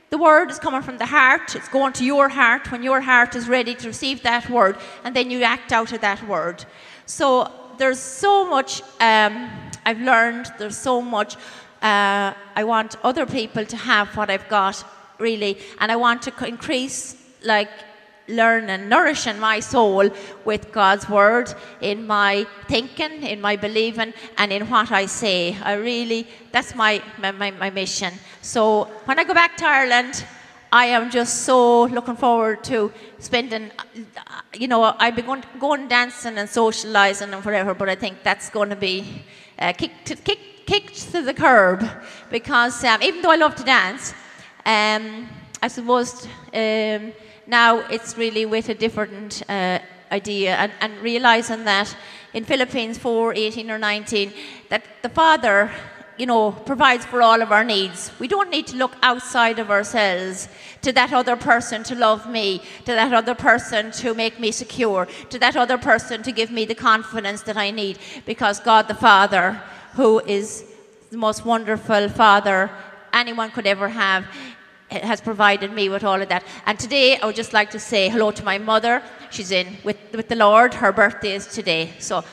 the word is coming from the heart, it's going to your heart when your heart is ready to receive that word, and then you act out of that word. So there's so much I've learned, there's so much I want other people to have what I've got, really, and I want to increase, like, learning, nourishing my soul with God's word in my thinking, in my believing, and in what I say. That's my mission. So when I go back to Ireland, I am just so looking forward to spending, you know, I've been going dancing and socialising and whatever, but I think that's going to be kicked to the curb, because even though I love to dance, I suppose now it's really with a different idea, and realising that in Philippines 4:18 or 19, that the Father, you know, provides for all of our needs. We don't need to look outside of ourselves to that other person to love me, to that other person to make me secure, to that other person to give me the confidence that I need, because God the Father, who is the most wonderful Father anyone could ever have, has provided me with all of that. And today I would just like to say hello to my mother. She's in with the Lord. Her birthday is today. So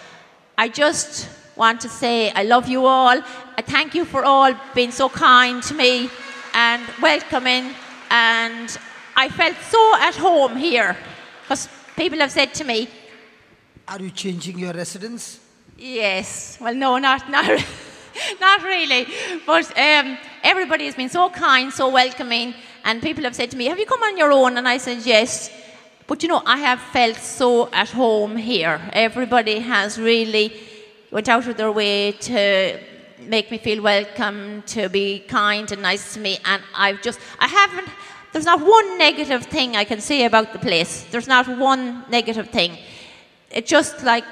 I just want to say I love you all. I thank you for all being so kind to me and welcoming. And I felt so at home here, because people have said to me, are you changing your residence? Yes. Well, no, not not really. But everybody has been so kind, so welcoming, and people have said to me, have you come on your own? And I said, yes. But you know, I have felt so at home here. Everybody has really went out of their way to make me feel welcome, to be kind and nice to me. And there's not one negative thing I can say about the place. There's not one negative thing. It's just like,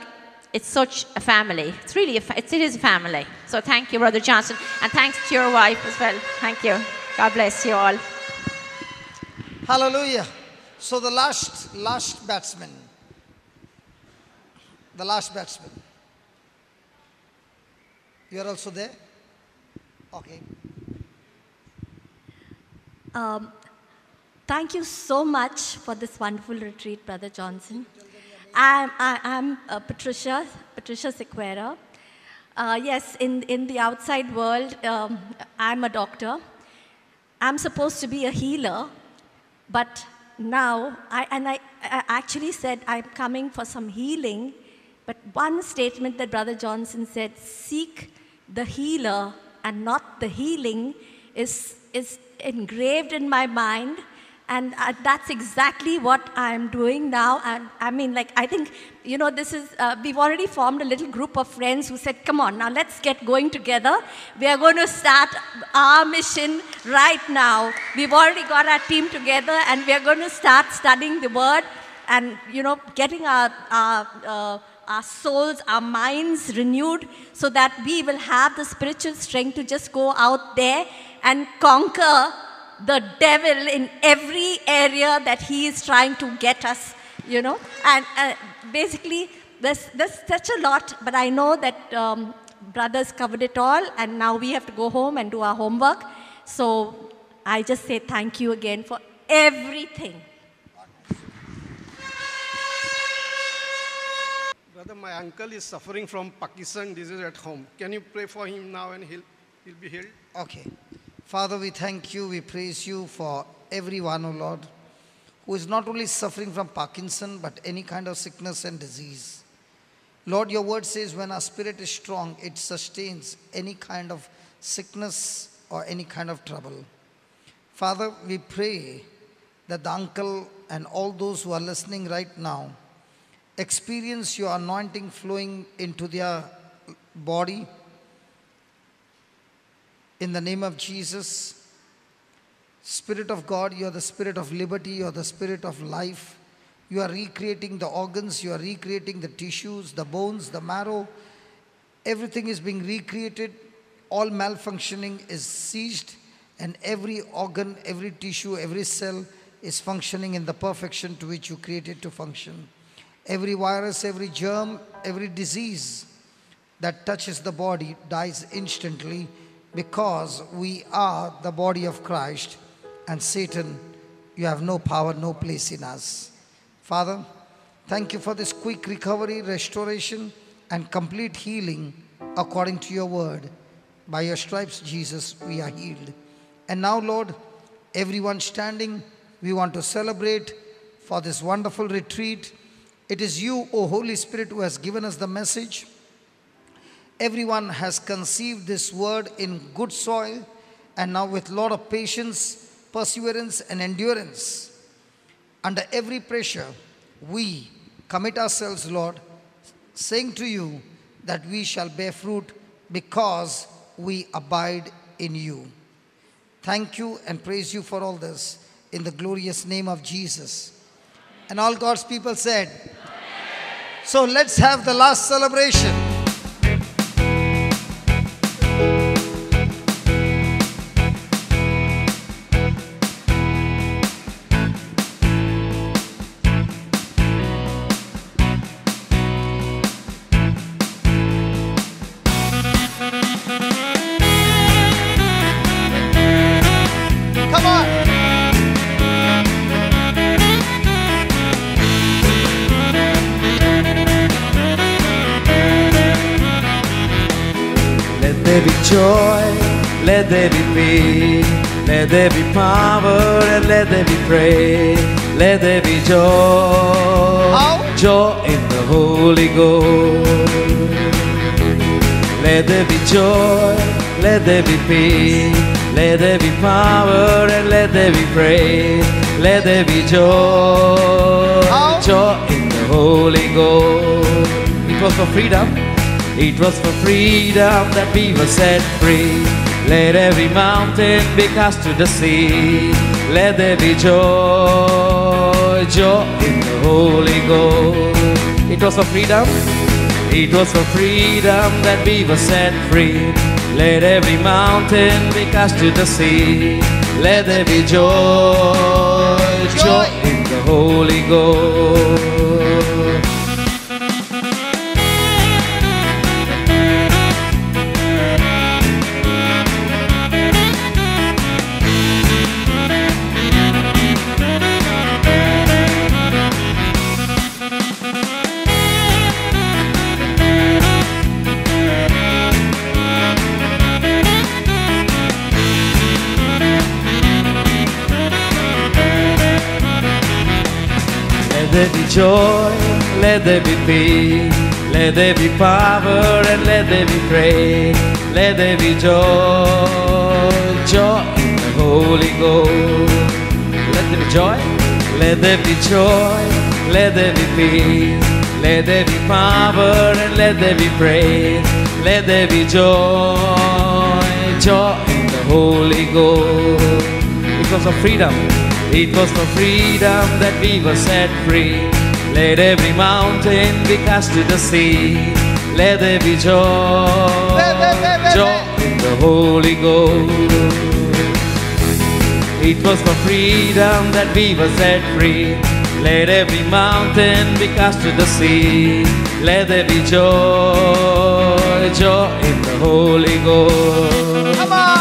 it's such a family. It's really, it is a family. So thank you, Brother Johnson, and thanks to your wife as well. Thank you. God bless you all. Hallelujah. So the last batsman, The last batsman. You are also there? Okay. Thank you so much for this wonderful retreat, Brother Johnson. I'm Patricia Sequeira. Yes, in the outside world, I'm a doctor. I'm supposed to be a healer, but now, I actually said I'm coming for some healing, but one statement that Brother Johnson said, seek the healer and not the healing, is engraved in my mind. And that's exactly what I'm doing now. And I mean, like, I think, you know, this is, we've already formed a little group of friends who said, come on, now let's get going together. We are going to start our mission right now. We've already got our team together and we are going to start studying the word and, you know, getting our souls, our minds renewed so that we will have the spiritual strength to just go out there and conquer the devil in every area that he is trying to get us, you know. And basically, there's such a lot, but I know that brothers covered it all, and now we have to go home and do our homework. So I just say thank you again for everything. Brother, my uncle is suffering from Parkinson's disease at home. Can you pray for him now and he'll be healed? Okay. Father, we thank you, we praise you for everyone, O Lord, who is not only suffering from Parkinson, but any kind of sickness and disease. Lord, your word says when our spirit is strong, it sustains any kind of sickness or any kind of trouble. Father, we pray that the uncle and all those who are listening right now experience your anointing flowing into their body. In the name of Jesus, Spirit of God, you are the Spirit of liberty, you are the Spirit of life. You are recreating the organs, you are recreating the tissues, the bones, the marrow. Everything is being recreated. All malfunctioning is ceased, and every organ, every tissue, every cell is functioning in the perfection to which you created to function. Every virus, every germ, every disease that touches the body dies instantly, because we are the body of Christ, and Satan, you have no power, no place in us. Father, thank you for this quick recovery, restoration, and complete healing according to your word. By your stripes, Jesus, we are healed. And now, Lord, everyone standing, we want to celebrate for this wonderful retreat. It is you, O Holy Spirit, who has given us the message. Everyone has conceived this word in good soil, and now with a lot of patience, perseverance, and endurance. Under every pressure, we commit ourselves, Lord, saying to you that we shall bear fruit because we abide in you. Thank you and praise you for all this in the glorious name of Jesus. And all God's people said, Amen. So let's have the last celebration. Joy, let there be peace, let there be power, and let there be praise, let there be joy, joy in the Holy Ghost. Let there be joy, let there be peace, let there be power, and let there be praise, let there be joy, joy in the Holy Ghost. It was for freedom. It was for freedom that we were set free. Let every mountain be cast to the sea. Let there be joy, joy in the Holy Ghost. It was for freedom. It was for freedom that we were set free. Let every mountain be cast to the sea. Let there be joy, joy in the Holy Ghost. Let there be joy, let there be peace, let there be power, and let there be praise. Let there be joy, joy in the Holy Ghost. Let there be joy, let there be joy, let there be peace, let there be power, and let there be praise. Let there be joy, joy in the Holy Ghost. It was for freedom, it was for freedom that we were set free. Let every mountain be cast to the sea. Let there be joy, joy in the Holy Ghost. It was for freedom that we were set free. Let every mountain be cast to the sea. Let there be joy, joy in the Holy Ghost. Come on!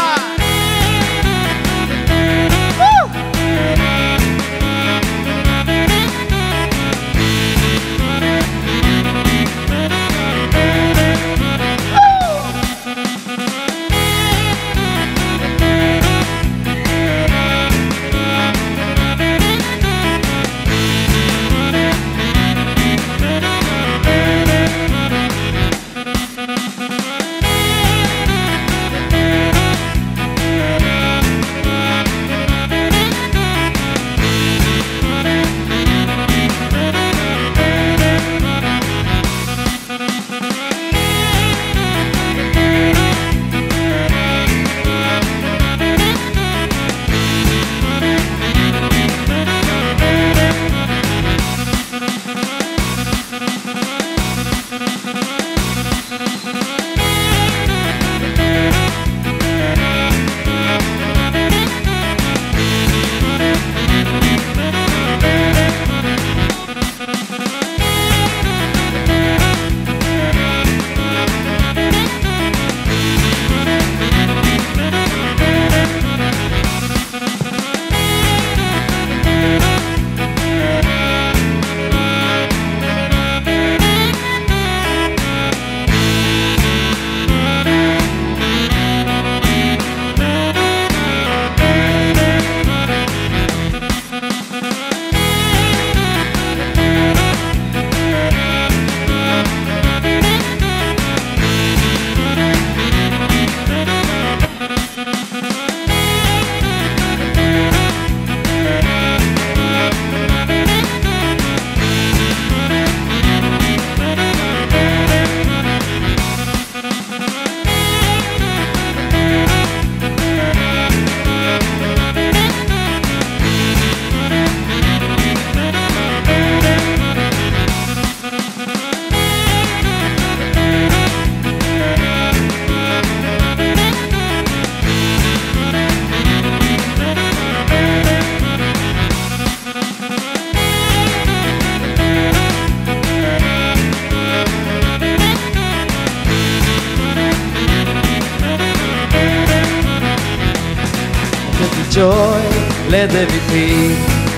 Joy, let there be peace,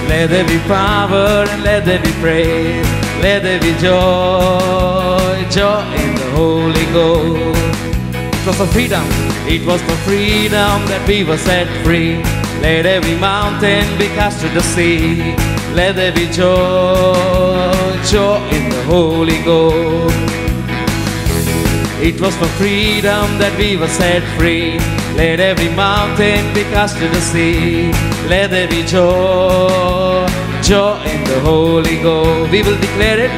let there be power, and let there be praise. Let there be joy, joy in the Holy Ghost. It was for freedom, it was for freedom that we were set free. Let every mountain be cast to the sea. Let there be joy, joy in the Holy Ghost. It was for freedom that we were set free. Let every mountain be cast to the sea. Let there be joy, joy in the Holy Ghost. We will declare it.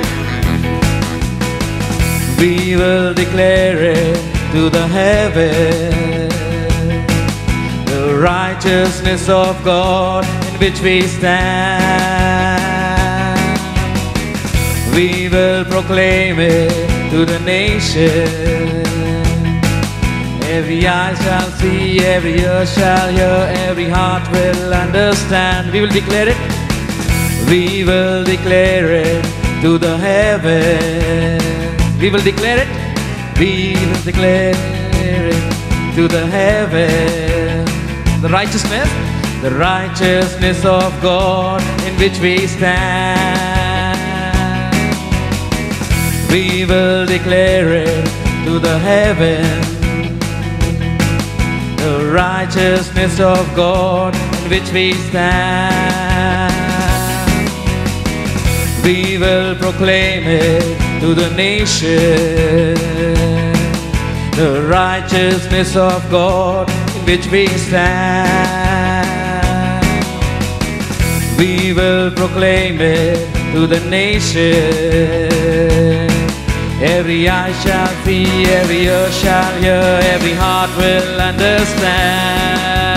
We will declare it to the heaven. The righteousness of God in which we stand. We will proclaim it to the nation. Every eye shall see, every ear shall hear, every heart will understand. We will declare it. We will declare it to the heaven. We will declare it. We will declare it to the heaven. The righteousness of God in which we stand. We will declare it to the heaven. The righteousness of God in which we stand. We will proclaim it to the nation, the righteousness of God in which we stand. We will proclaim it to the nation. Every eye shall see, every ear shall hear, every heart will understand.